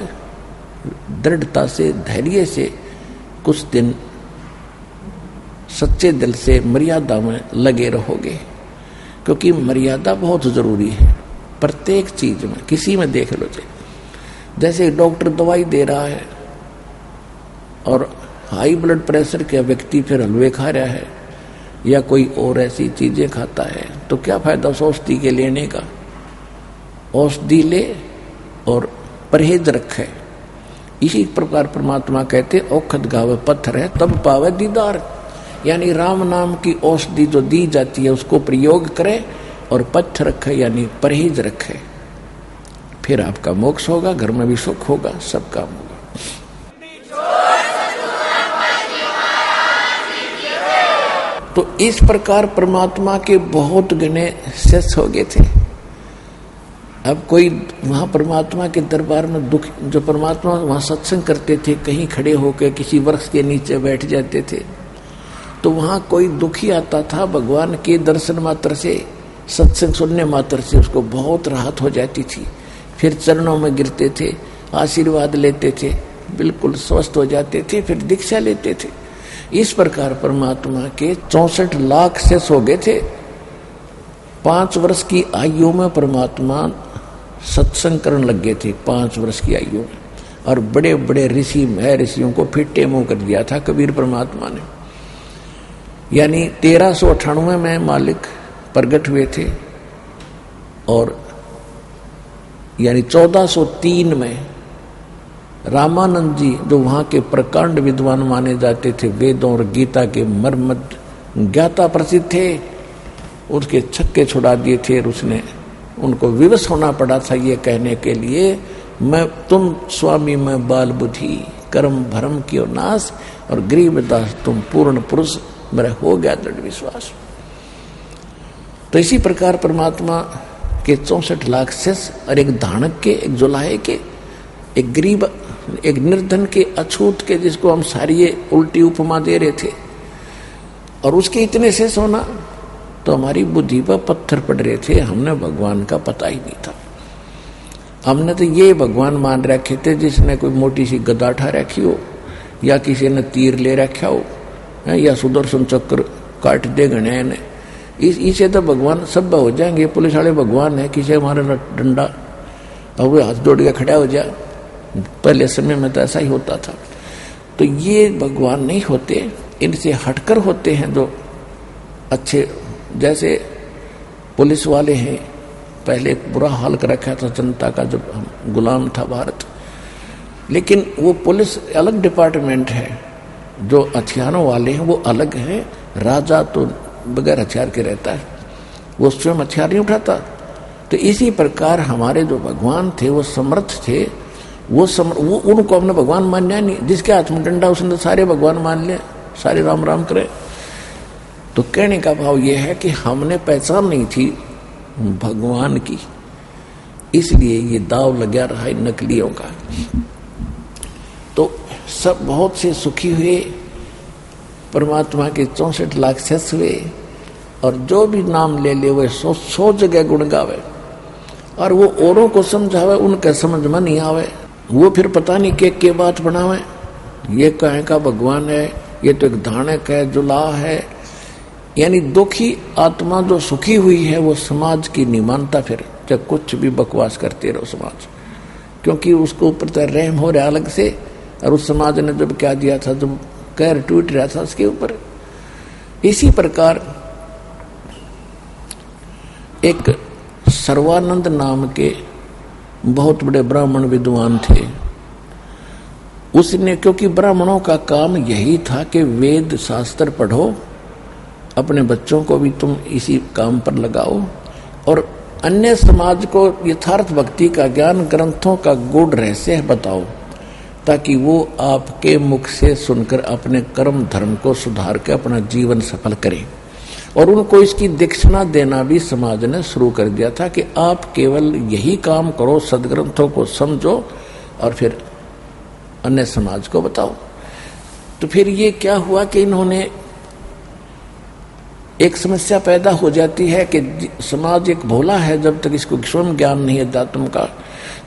दृढ़ता से धैर्य से कुछ दिन सच्चे दिल से मर्यादा में लगे रहोगे। क्योंकि मर्यादा बहुत जरूरी है प्रत्येक चीज में। किसी में देख लो, जैसे डॉक्टर दवाई दे रहा है और हाई ब्लड प्रेशर का व्यक्ति फिर हलवे खा रहा है या कोई और ऐसी चीजें खाता है, तो क्या फायदा उस औषधि के लेने का। औषधि ले और परहेज रखे। इसी प्रकार परमात्मा कहते औखद गावे पत्थर है तब पावे दीदार। यानी राम नाम की औषधि जो दी जाती है उसको प्रयोग करे और पत्थर रखे यानी परहेज रखे, फिर आपका मोक्ष होगा, घर में भी सुख होगा, सब काम होगा। तो इस प्रकार परमात्मा के बहुत घने शिष्य हो गए थे। अब कोई वहां परमात्मा के दरबार में दुख, जो परमात्मा वहां सत्संग करते थे, कहीं खड़े होकर किसी वृक्ष के नीचे बैठ जाते थे, तो वहां कोई दुखी आता था, भगवान के दर्शन मात्र से, सत्संग सुनने मात्र से उसको बहुत राहत हो जाती थी। फिर चरणों में गिरते थे, आशीर्वाद लेते थे, बिल्कुल स्वस्थ हो जाते थे, फिर दीक्षा लेते थे। इस प्रकार परमात्मा के 64 लाख शिष्य हो गए थे। 5 वर्ष की आयु में परमात्मा सत्संग करने लग गए थे, 5 वर्ष की आयु में। और बड़े बड़े ऋषि ऋषियों को फिट्टे मुंह कर दिया था कबीर परमात्मा ने। यानी 1398 में मालिक प्रगट हुए थे और यानी 1403 में रामानंद जी, जो वहां के प्रकांड विद्वान माने जाते थे, वेदों और गीता के मर्मत ज्ञाता प्रसिद्ध थे, उसके छक्के छुड़ा दिए थे। और उसने उनको विवश होना पड़ा था ये कहने के लिए, मैं तुम स्वामी मैं बाल बुद्धि, कर्म भरम कियो नाश, और गरीबदास तुम पूर्ण पुरुष, मेरा हो गया दृढ़ विश्वास। तो इसी प्रकार परमात्मा के 64 लाख शिष्य और एक धानक के, एक जुलाहे के, एक गरीब, एक निर्धन के, अछूत के, जिसको हम सारी उल्टी उपमा दे रहे थे, और उसके इतने शेष होना, तो हमारी बुद्धि पर पत्थर पड़ रहे थे। हमने भगवान का पता ही नहीं था। हमने तो ये भगवान मान रखे थे जिसने कोई मोटी सी गदा उठा रखी हो, या किसी ने तीर ले रखा हो, या सुदर्शन चक्र काट दे गणे ने, इसे तो भगवान सब हो जाएंगे। पुलिस वाले भगवान है, किसी हमारा डंडा और वो हाथ जोड़ के खड़ा हो जाए। पहले समय में तो ऐसा ही होता था। तो ये भगवान नहीं होते, इनसे हटकर होते हैं जो अच्छे। जैसे पुलिस वाले हैं, पहले बुरा हाल कर रखा था जनता का जब गुलाम था भारत, लेकिन वो पुलिस अलग डिपार्टमेंट है, जो हथियारों वाले हैं वो अलग हैं। राजा तो बगैर हथियार के रहता है, वो स्वयं हथियार नहीं उठाता। तो इसी प्रकार हमारे जो भगवान थे वो समर्थ थे, वो उनको हमने भगवान मानना नहीं। जिसके हाथ में डंडा उसने तो सारे भगवान मान लिया, सारे राम राम करे। तो कहने का भाव यह है कि हमने पहचान नहीं थी भगवान की, इसलिए ये दाव लगा रहा है नकलियों का। तो सब बहुत से सुखी हुए, परमात्मा के 64 लाख शिष्य हुए, और जो भी नाम ले ले वह 100 जगह गुण गावे, और वो औरों को समझावे, उनके समझ में नहीं आवे, वो फिर पता नहीं के बात बनावे। ये कहे का भगवान है, ये तो एक धानक है, जुलाह है। यानी दुखी आत्मा जो सुखी हुई है वो समाज की नहीं मानता, फिर जब कुछ भी बकवास करते रहो समाज, क्योंकि उसको ऊपर तो रहम हो रहा अलग से। और उस समाज ने जब क्या दिया था, जब कहर टूट रहा था उसके ऊपर। इसी प्रकार एक सर्वानंद नाम के बहुत बड़े ब्राह्मण विद्वान थे। उसने, क्योंकि ब्राह्मणों का काम यही था कि वेद शास्त्र पढ़ो, अपने बच्चों को भी तुम इसी काम पर लगाओ, और अन्य समाज को यथार्थ भक्ति का ज्ञान, ग्रंथों का गूढ़ रहस्य बताओ, ताकि वो आपके मुख से सुनकर अपने कर्म धर्म को सुधार के अपना जीवन सफल करें। और उनको इसकी दीक्षिणा देना भी समाज ने शुरू कर दिया था कि आप केवल यही काम करो, सदग्रंथों को समझो और फिर अन्य समाज को बताओ। तो फिर ये क्या हुआ कि इन्होंने एक समस्या पैदा हो जाती है कि समाज एक भोला है, जब तक इसको स्वयं ज्ञान नहीं है अध्यात्म का,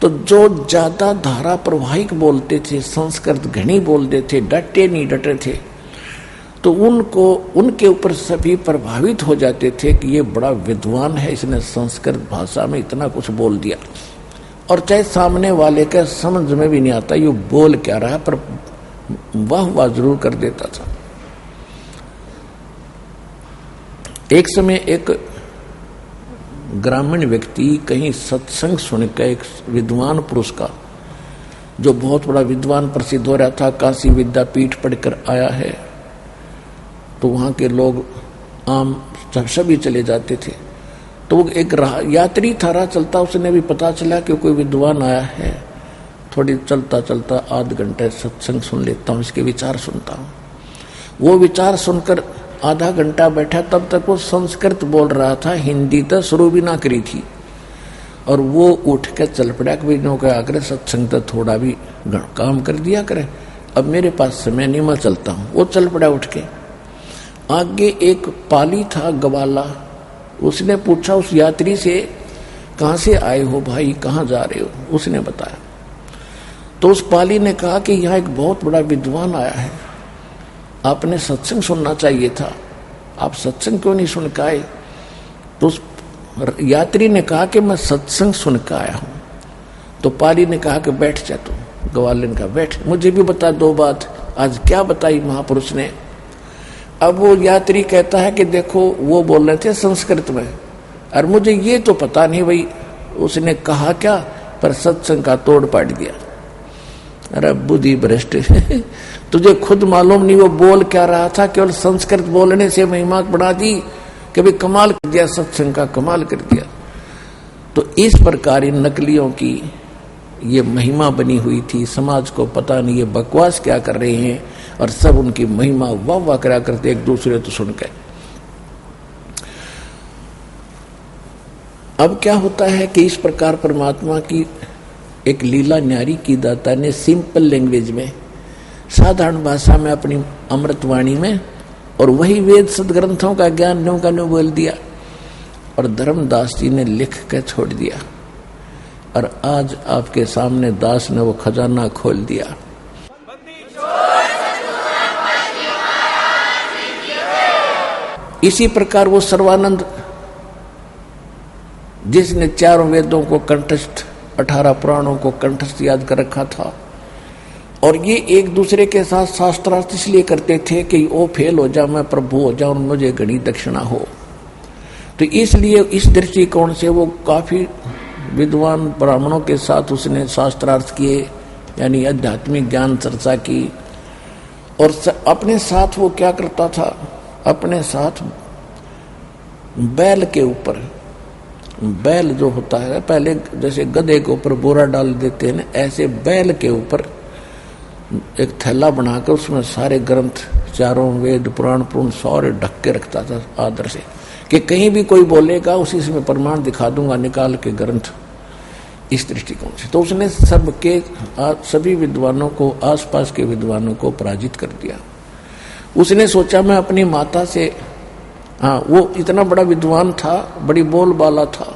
तो जो ज्यादा धारा प्रवाहिक बोलते थे, संस्कृत घनी बोलते थे, डटे नहीं डटे थे, तो उनको उनके ऊपर सभी प्रभावित हो जाते थे कि ये बड़ा विद्वान है, इसने संस्कृत भाषा में इतना कुछ बोल दिया। और चाहे सामने वाले का समझ में भी नहीं आता ये बोल क्या रहा है, पर वाह जरूर कर देता था। एक समय एक ग्रामीण व्यक्ति कहीं सत्संग सुनकर एक विद्वान पुरुष का, जो बहुत बड़ा विद्वान प्रसिद्ध हो रहा था, काशी विद्यापीठ पढ़कर आया है, तो वहां के लोग आम सभी चले जाते थे। तो वो एक यात्री था, राह चलता, उसने भी पता चला कि कोई विद्वान आया है, थोड़ी चलता चलता आध घंटे सत्संग सुन लेता हूँ, इसके विचार सुनता हूँ। वो विचार सुनकर आधा घंटा बैठा, तब तक वो संस्कृत बोल रहा था, हिंदी तो शुरू भी ना करी थी। और वो उठ के चल पड़ा कि भाई नौका आकर सत्संग तो थोड़ा भी काम कर दिया करे, अब मेरे पास समय नहीं, मैं चलता हूँ। वो चल पड़ा उठ के। आगे एक पाली था ग्वाला, उसने पूछा उस यात्री से, कहाँ से आए हो भाई, कहाँ जा रहे हो? उसने बताया। तो उस पाली ने कहा कि यहाँ एक बहुत बड़ा विद्वान आया है, आपने सत्संग सुनना चाहिए था, आप सत्संग क्यों नहीं सुन के आए? तो उस यात्री ने कहा कि मैं सत्संग सुन के आया हूं। तो पाली ने कहा कि बैठ जा तू। ग्वाले ने कहा बैठ, मुझे भी बता दो बात। आज क्या बताई महापुरुष ने? अब वो यात्री कहता है कि देखो वो बोल रहे थे संस्कृत में, और मुझे ये तो पता नहीं भाई उसने कहा क्या, पर सत्संग का तोड़ पाट दिया। अरे बुद्धि भ्रष्ट तुझे खुद मालूम नहीं वो बोल क्या रहा था, केवल संस्कृत बोलने से महिमा बढ़ा दी कि भाई कमाल कर दिया, सत्संग का कमाल कर दिया। तो इस प्रकार इन नकलियों की ये महिमा बनी हुई थी, समाज को पता नहीं ये बकवास क्या कर रहे हैं, और सब उनकी महिमा वाह वाह करा करते एक दूसरे तो सुन के। अब क्या होता है कि इस प्रकार परमात्मा की एक लीला न्यारी की दाता ने सिंपल लैंग्वेज में, साधारण भाषा में, अपनी अमृतवाणी में, और वही वेद सदग्रंथों का ज्ञान न्यों का न्यों बोल दिया, और धर्मदास जी ने लिख के छोड़ दिया। और आज आपके सामने दास ने वो खजाना खोल दिया। इसी प्रकार वो सर्वानंद, जिसने चारों वेदों को कंठस्थ, 18 पुराणों को कंठस्थ याद कर रखा था, और ये एक दूसरे के साथ शास्त्रार्थ इसलिए करते थे कि ओ फेल हो जा, मैं प्रभु हो जाऊं, मुझे घनी दक्षिणा हो। तो इसलिए इस दृष्टिकोण से वो काफी विद्वान ब्राह्मणों के साथ उसने शास्त्रार्थ किए, यानी आध्यात्मिक ज्ञान चर्चा की। और अपने साथ वो क्या करता था, अपने साथ बैल के ऊपर, बैल जो होता है, पहले जैसे गधे के ऊपर बोरा डाल देते हैं, ऐसे बैल के ऊपर एक थैला बनाकर उसमें सारे ग्रंथ, चारों वेद पुराण पुराण सारे ढक के रखता था आदर से, कि कहीं भी कोई बोलेगा उसी से मैं प्रमाण दिखा दूंगा निकाल के ग्रंथ। इस दृष्टिकोण से तो उसने सभी विद्वानों को, आसपास के विद्वानों को पराजित कर दिया। उसने सोचा मैं अपनी माता से, हाँ वो इतना बड़ा विद्वान था, बड़ी बोलबाला था,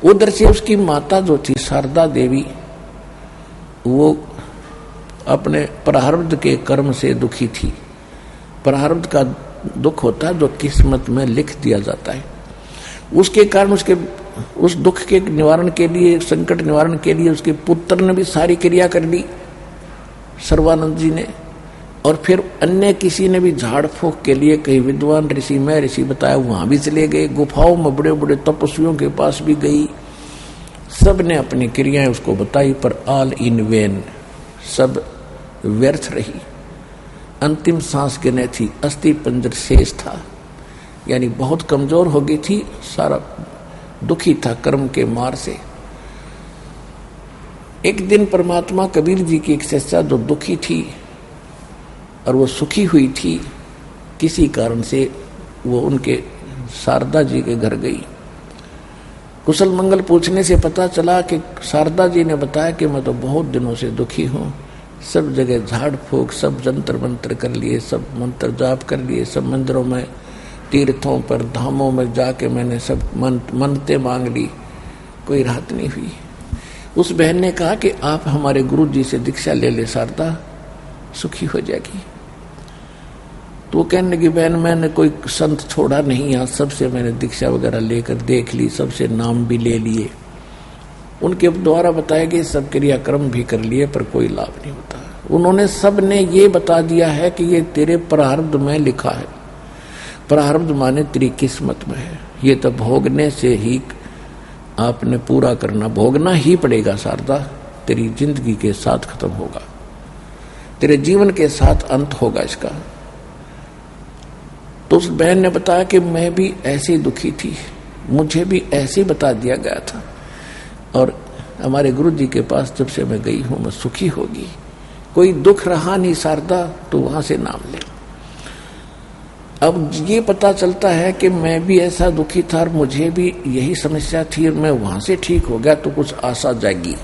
उधर से उसकी माता जो थी शारदा देवी, वो अपने प्रारब्ध के कर्म से दुखी थी। प्रारब्ध का दुख होता है जो किस्मत में लिख दिया जाता है, उसके कारण उसके उस दुख के निवारण के लिए, संकट निवारण के लिए उसके पुत्र ने भी सारी क्रिया कर ली, सर्वानंद जी ने। और फिर अन्य किसी ने भी झाड़ फूक के लिए, कहीं विद्वान ऋषि में ऋषि बताया वहां भी चले गए, गुफाओं में बड़े बड़े तपस्वियों के पास भी गई, सब ने अपनी क्रियाएं उसको बताई, पर ऑल इन वेन, सब व्यर्थ रही। अंतिम सांस गिने थी, अस्थि पंजर शेष था, यानी बहुत कमजोर हो गई थी, सारा दुखी था कर्म के मार से। एक दिन परमात्मा कबीर जी की एक शिष्या जो दुखी थी और वो सुखी हुई थी, किसी कारण से वो उनके शारदा जी के घर गई। कुशल मंगल पूछने से पता चला कि शारदा जी ने बताया कि मैं तो बहुत दिनों से दुखी हूँ, सब जगह झाड़ फूक, सब जंतर मंत्र कर लिए, सब मंत्र जाप कर लिए, सब मंदिरों में, तीर्थों पर, धामों में जाके मैंने सब मन्नतें मांग ली, कोई राहत नहीं हुई। उस बहन ने कहा कि आप हमारे गुरु जी से दीक्षा ले ले, शारदा सुखी हो जाएगी। तो वो कहने लगी, बहन मैंने कोई संत छोड़ा नहीं, यहाँ सबसे मैंने दीक्षा वगैरह लेकर देख ली, सबसे नाम भी ले लिए, उनके द्वारा बताए गए सब क्रियाक्रम भी कर लिए, पर कोई लाभ नहीं होता। उन्होंने सब ने ये बता दिया है कि ये तेरे प्रारब्ध में लिखा है। प्रारब्ध माने तेरी किस्मत में है, ये तो भोगने से ही आपने पूरा करना, भोगना ही पड़ेगा शारदा, तेरी जिंदगी के साथ खत्म होगा, तेरे जीवन के साथ अंत होगा इसका। तो उस बहन ने बताया कि मैं भी ऐसे दुखी थी, मुझे भी ऐसे बता दिया गया था, और हमारे गुरु जी के पास जब से मैं गई हूं मैं सुखी होगी, कोई दुख रहा नहीं शारदा, तो वहां से नाम ले। अब ये पता चलता है कि मैं भी ऐसा दुखी था और मुझे भी यही समस्या थी, और मैं वहां से ठीक हो गया तो कुछ आशा जागी।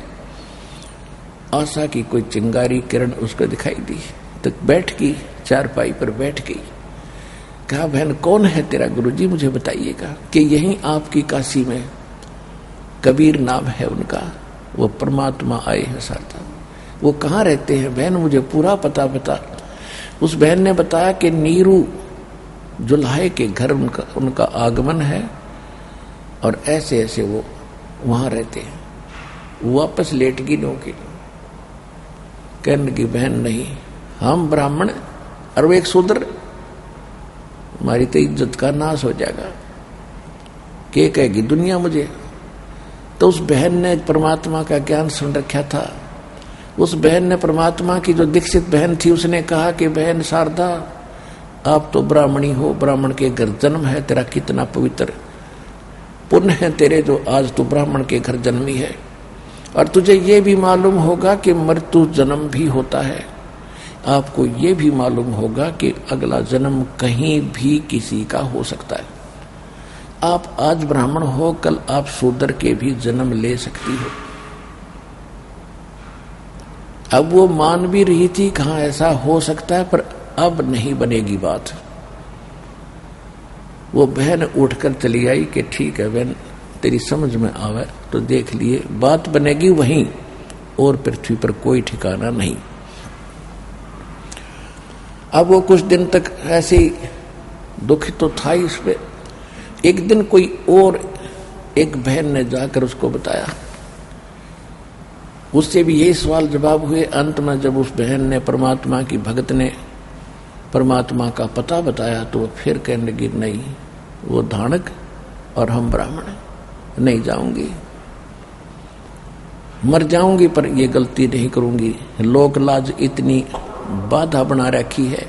आशा की कोई चिंगारी किरण उसको दिखाई दी, तो बैठ गई, चारपाई पर बैठ गई। कहा, बहन कौन है तेरा गुरुजी, मुझे बताइएगा। कि यहीं आपकी काशी में कबीर नाम है उनका, वो परमात्मा आए हैं शारदा। वो कहाँ रहते हैं बहन, मुझे पूरा पता बता। उस बहन ने बताया कि नीरू जुल्हाए के घर उनका आगमन है, और ऐसे ऐसे वो वहां रहते हैं। वापस लेट गई नौकी, कहने की बहन नहीं, हम ब्राह्मण और वो एक शूद्र, हमारी तो इज्जत का नाश हो जाएगा, क्या कहेगी दुनिया मुझे। तो उस बहन ने परमात्मा का ज्ञान सुन रखा था। उस बहन ने परमात्मा की जो दीक्षित बहन थी, उसने कहा कि बहन शारदा आप तो ब्राह्मणी हो, ब्राह्मण के घर जन्म है, तेरा कितना पवित्र पुण्य है तेरे जो आज तू ब्राह्मण के घर जन्मी है, और तुझे ये भी मालूम होगा कि मृत्यु जन्म भी होता है। आपको ये भी मालूम होगा कि अगला जन्म कहीं भी किसी का हो सकता है। आप आज ब्राह्मण हो, कल आप शूद्र के भी जन्म ले सकती हो। अब वो मान भी रही थी, कहाँ ऐसा हो सकता है, पर अब नहीं बनेगी बात। वो बहन उठकर चली आई कि ठीक है बहन, तेरी समझ में आवे तो देख लिए, बात बनेगी वहीं, और पृथ्वी पर कोई ठिकाना नहीं। अब वो कुछ दिन तक ऐसे ही दुखी तो था ही इस पे। एक दिन कोई और एक बहन ने जाकर उसको बताया, उससे भी यही सवाल जवाब हुए। अंत में जब उस बहन ने, परमात्मा की भगत ने परमात्मा का पता बताया, तो वो फिर कहने लगी, नहीं वो धानक और हम ब्राह्मण, नहीं जाऊंगी, मर जाऊंगी पर ये गलती नहीं करूंगी। लोक लाज इतनी बाधा बना रखी है,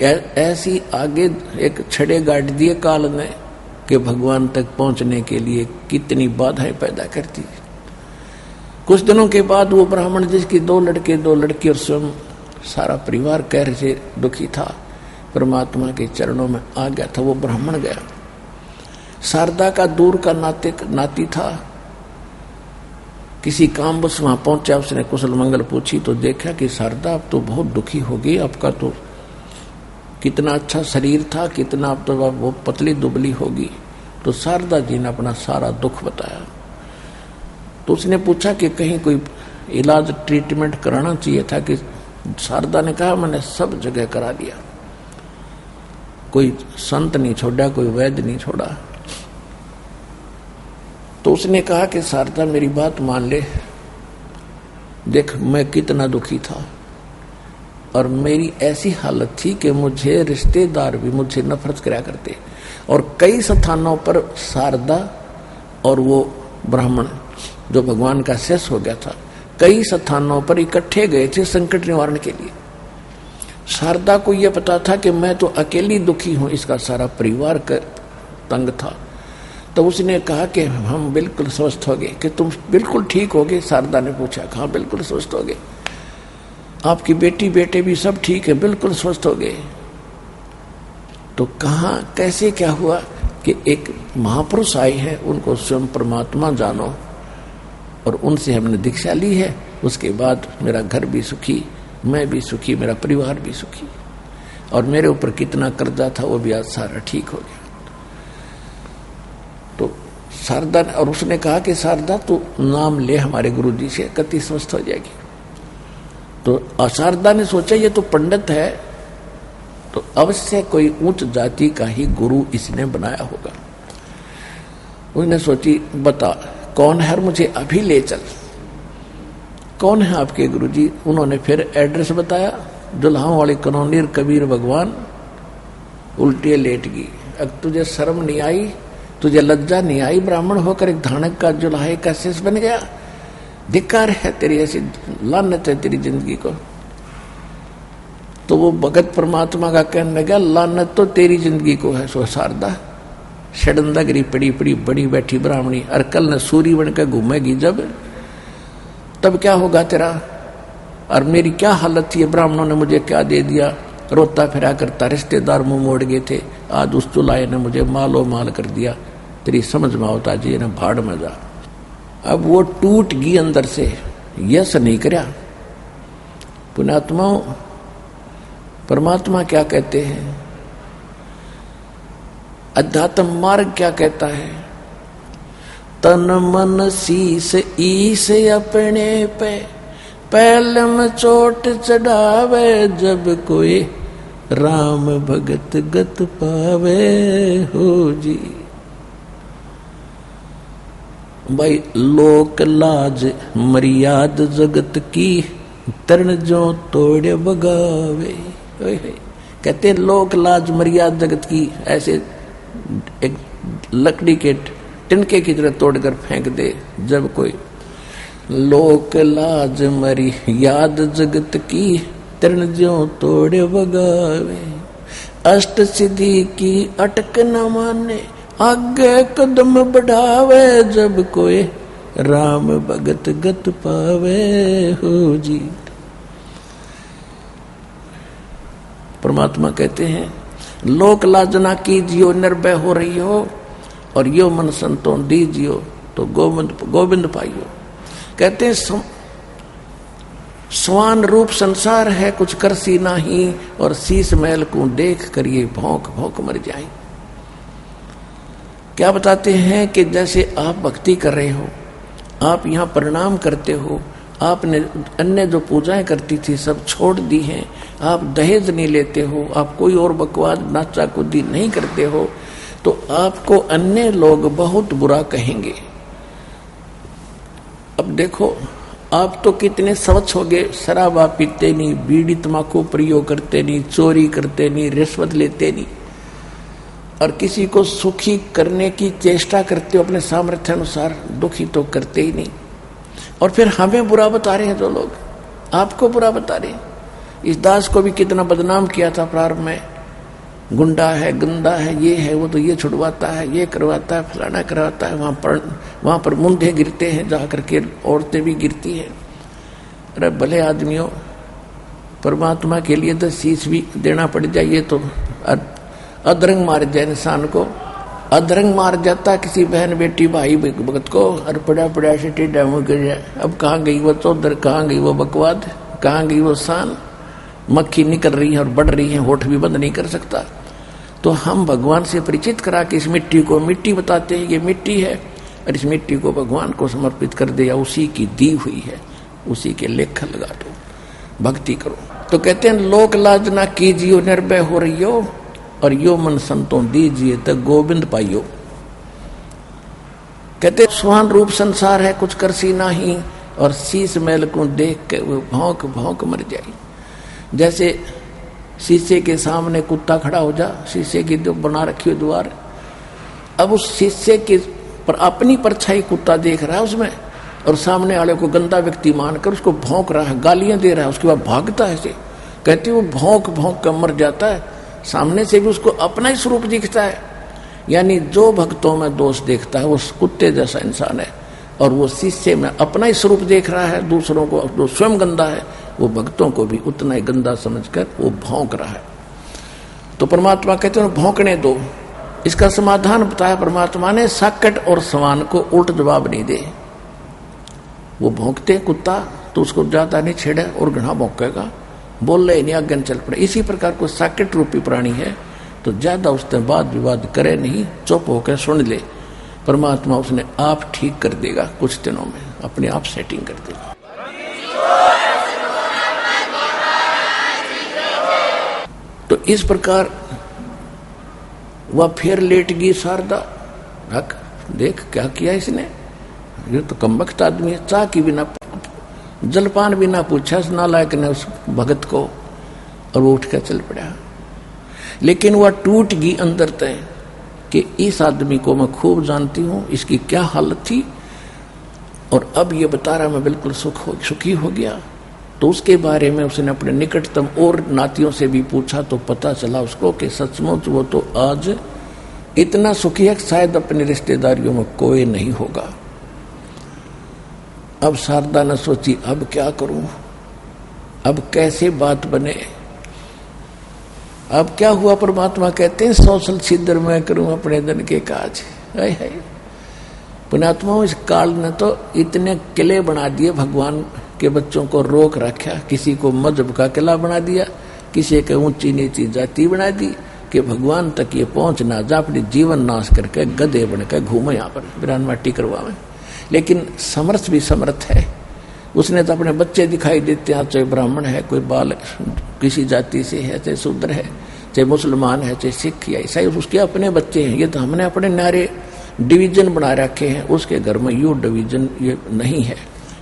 ऐसी आगे एक छड़े गाड़ दिए काल ने कि भगवान तक पहुंचने के लिए कितनी बाधाएं पैदा करती। कुछ दिनों के बाद वो ब्राह्मण, जिसकी 2 लड़के 2 लड़की और स्वयं सारा परिवार कहर से दुखी था, परमात्मा के चरणों में आ गया था, वो ब्राह्मण गया। शारदा का दूर का नाती था, किसी काम बस वहां पहुंचा, उसने कुशल मंगल पूछी तो देखा कि शारदा अब तो बहुत दुखी हो गई, आपका तो कितना अच्छा शरीर था, कितना अब तो वो पतली दुबली होगी। तो शारदा जी ने अपना सारा दुख बताया। तो उसने पूछा कि कहीं कोई इलाज ट्रीटमेंट कराना चाहिए था, कि शारदा ने कहा मैंने सब जगह करा लिया, कोई संत नहीं छोड़ा, कोई वैद्य नहीं छोड़ा। तो उसने कहा कि शारदा मेरी बात मान ले, देख मैं कितना दुखी था, और मेरी ऐसी हालत थी कि मुझे रिश्तेदार भी मुझसे नफरत करा करते, और कई स्थानों पर शारदा और वो ब्राह्मण जो भगवान का शिष्य हो गया था, कई स्थानों पर इकट्ठे गए थे संकट निवारण के लिए। शारदा को यह पता था कि मैं तो अकेली दुखी हूं, इसका सारा परिवार तंग था। तो उसने कहा कि हम बिल्कुल स्वस्थ हो गए। कि तुम बिल्कुल ठीक हो गए? शारदा ने पूछा। हाँ बिल्कुल स्वस्थ हो गए। आपकी बेटी बेटे भी सब ठीक है, बिल्कुल स्वस्थ हो गए। तो कहाँ कैसे क्या हुआ कि एक महापुरुष आए हैं, उनको स्वयं परमात्मा जानो, और उनसे हमने दीक्षा ली है। उसके बाद मेरा घर भी सुखी, मैं भी सुखी, मेरा परिवार भी सुखी, और मेरे ऊपर कितना कर्जा था वो भी आज सारा ठीक हो गया। तो शारदा, और उसने कहा कि शारदा तू नाम ले हमारे गुरुजी से, कति स्वस्थ हो जाएगी। तो शारदा ने सोचा ये तो पंडित है, तो अवश्य कोई उच्च जाति का ही गुरु इसने बनाया होगा। उसने सोची बता कौन है, मुझे अभी ले चल। कौन है आपके गुरुजी? उन्होंने फिर एड्रेस बताया, दुल्हाओं वाली कनौनीर कबीर भगवान, उल्टी लेट गई। अब तुझे शर्म नहीं आई, तुझे लज्जा नहीं आई? ब्राह्मण होकर एक धानक का जुल्हाए का शेष बन गया। धिक्कार है तेरी, ऐसी लानत है तेरी जिंदगी को। तो वो भगत परमात्मा का कहने लगा लानत तो तेरी जिंदगी को है। सो शारदा षडंदागिरी पड़ी पड़ी बड़ी बैठी ब्राह्मणी, और कल न सूरी बनकर घूमेगी जब, तब क्या होगा तेरा? और मेरी क्या हालत थी, ब्राह्मणों ने मुझे क्या दे दिया, रोता फिरा करता, रिश्तेदार मुंह मोड़ गए थे, आज उस चुलाए ने मुझे मालो माल कर दिया। तेरी समझ में होता जी ने भाड़ में जा। अब वो टूट गई अंदर से, यस नहीं करया। पुण्यात्माओं, परमात्मा क्या कहते हैं, अध्यात्म मार्ग क्या कहता है? तन मन शीस ईस अपने पे, पहलम चोट चढ़ावे, जब कोई राम भगत गत पावे हो जी। भाई लोक लाज मर्याद जगत की, तरण जो तोड़े बगावे। कहते हैं लोक लाज मर्याद जगत की, ऐसे एक लकड़ी के तिनके की तरह तोड़कर फेंक दे। जब कोई लोक लाज मरी याद जगत की, तरण ज्यों तोड़े बगावे। अष्ट सिद्धि की अटक न माने, आगे कदम बढ़ावे, जब कोई राम भगत गत पावे हो जी। परमात्मा कहते हैं लोक लाजना कीजियो, निर्भय हो रही हो, और यो मन संतों दीजियो, तो गोविंद पाइयो। कहते हैं स्वान रूप संसार है, कुछ करसी नहीं, और शीश महल को देख कर ये भौंक भौंक मर जाए। क्या बताते हैं कि जैसे आप भक्ति कर रहे हो, आप यहाँ प्रणाम करते हो, आपने अन्य जो पूजाएं करती थी सब छोड़ दी हैं, आप दहेज नहीं लेते हो, आप कोई और बकवास नाचा कूदी नहीं करते हो, तो आपको अन्य लोग बहुत बुरा कहेंगे। अब देखो आप तो कितने स्वच्छ हो गए, शराब आप पीते नहीं, बीड़ी तम्बाकू प्रयोग करते नहीं, चोरी करते नहीं, रिश्वत लेते नहीं, और किसी को सुखी करने की चेष्टा करते हो अपने सामर्थ्य अनुसार, दुखी तो करते ही नहीं। और फिर हमें बुरा बता रहे हैं जो लोग, आपको बुरा बता रहे हैं। इस दास को भी कितना बदनाम किया था प्रारंभ में, गुंडा है, गंदा है, ये है, वो तो ये छुड़वाता है, ये करवाता है, फलाना करवाता है। वहां पर मुंडे गिरते हैं, जाकर के औरतें भी गिरती हैं। अरे भले आदमियों, परमात्मा के लिए तो शीश भी देना पड़ जाए, ये तो अधरंग मार जाए इंसान को, अधरंग मार जाता किसी बहन बेटी भाई भगत को, और पड़ा पड़ा से टेढ़ा मुंह कर जाए। अब कहाँ गई वो चौधर, कहाँ गई वो बकवाद, कहाँ गई वो शान? मक्खी निकल रही है और बढ़ रही है, होठ भी बंद नहीं कर सकता। तो हम भगवान से परिचित करा के इस मिट्टी को मिट्टी बताते हैं, ये मिट्टी है, और इस मिट्टी को भगवान को समर्पित कर दे, या उसी की दी हुई है, उसी के लेख लगा दो, भक्ति करो। तो कहते हैं लोक लाज ना कीजियो, निर्भय हो रही हो, और यो मन संतों दीजिए, तो गोविंद पाइयो। कहते स्वान रूप संसार है, कुछ करसी नहीं, और शीश महल को देख के वो भौंक भौंक मर जाए। जैसे शीशे के सामने कुत्ता खड़ा हो जा, शीशे की जो बना रखी हो द्वार, अब उस शीशे के पर अपनी परछाई कुत्ता देख रहा है उसमें, और सामने वाले को गंदा व्यक्ति मानकर उसको भौंक रहा है, गालियां दे रहा है, उसके बाद भागता है ऐसे। कहते वो भौंक भौंक कर मर जाता है, सामने से भी उसको अपना ही स्वरूप दिखता है, यानी जो भक्तों में दोष देखता है वो कुत्ते जैसा इंसान है, और वो शिष्य में अपना ही स्वरूप देख रहा है, दूसरों को जो स्वयं गंदा है वो भक्तों को भी उतना ही गंदा समझकर वो भौंक रहा है। तो परमात्मा कहते हैं भौंकने दो। इसका समाधान बताया परमात्मा ने, साकट और सवान को उल्ट जवाब नहीं दे। वो भौंकते कुत्ता तो उसको ज्यादा नहीं छेड़े और घना भौंकेगा, बोल रहे नहीं, आगे चल पड़े। इसी प्रकार को साकट रूपी प्राणी है तो ज्यादा उससे वाद विवाद करे नहीं, चुप होकर सुन ले। परमात्मा उसने आप ठीक कर देगा, कुछ दिनों में अपने आप सेटिंग कर देगा। तो इस प्रकार वह फिर लेट गई शारदा। हक देख क्या किया इसने, ये तो कमबख्त आदमी है। चाह की बिना जलपान भी ना पूछा उस नालायक ने उस भगत को, और वो उठ कर चल पड़ा। लेकिन वह टूट गई अंदर तय कि इस आदमी को मैं खूब जानती हूं, इसकी क्या हालत थी, और अब ये बता रहा मैं बिल्कुल सुखी हो गया। तो उसके बारे में उसने अपने निकटतम और नातियों से भी पूछा तो पता चला उसको कि सचमुच वो तो आज इतना सुखी है शायद अपनी रिश्तेदारियों में कोई नहीं होगा। अब शारदा ने सोची अब क्या करूं, अब कैसे बात बने। अब क्या हुआ, परमात्मा कहते हैं सौसल छिद्र मैं करूं अपने धन के काज। है पुण्यात्मा, इस काल ने तो इतने किले बना दिए, भगवान के बच्चों को रोक रखा। किसी को मजहब का किला बना दिया, किसी के ऊंची नीची जाति बना दी कि भगवान तक ये पहुंच ना जा, अपनी जीवन नाश करके गधे बनकर घूमे यहाँ पर बिरान माटी करवावे। लेकिन समर्थ भी समर्थ है, उसने तो अपने बच्चे दिखाई देते हैं, चाहे ब्राह्मण है, कोई बाल किसी जाति से है, चाहे शूद्र है, चाहे मुसलमान है, चाहे सिख या ईसाई, उसके अपने बच्चे हैं। ये तो हमने अपने नारे डिवीजन बना रखे हैं, उसके घर में यू डिवीजन ये नहीं है,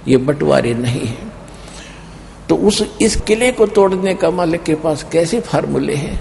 ये बंटवारे नहीं है। तो इस किले को तोड़ने का मालिक के पास कैसे फार्मूले हैं।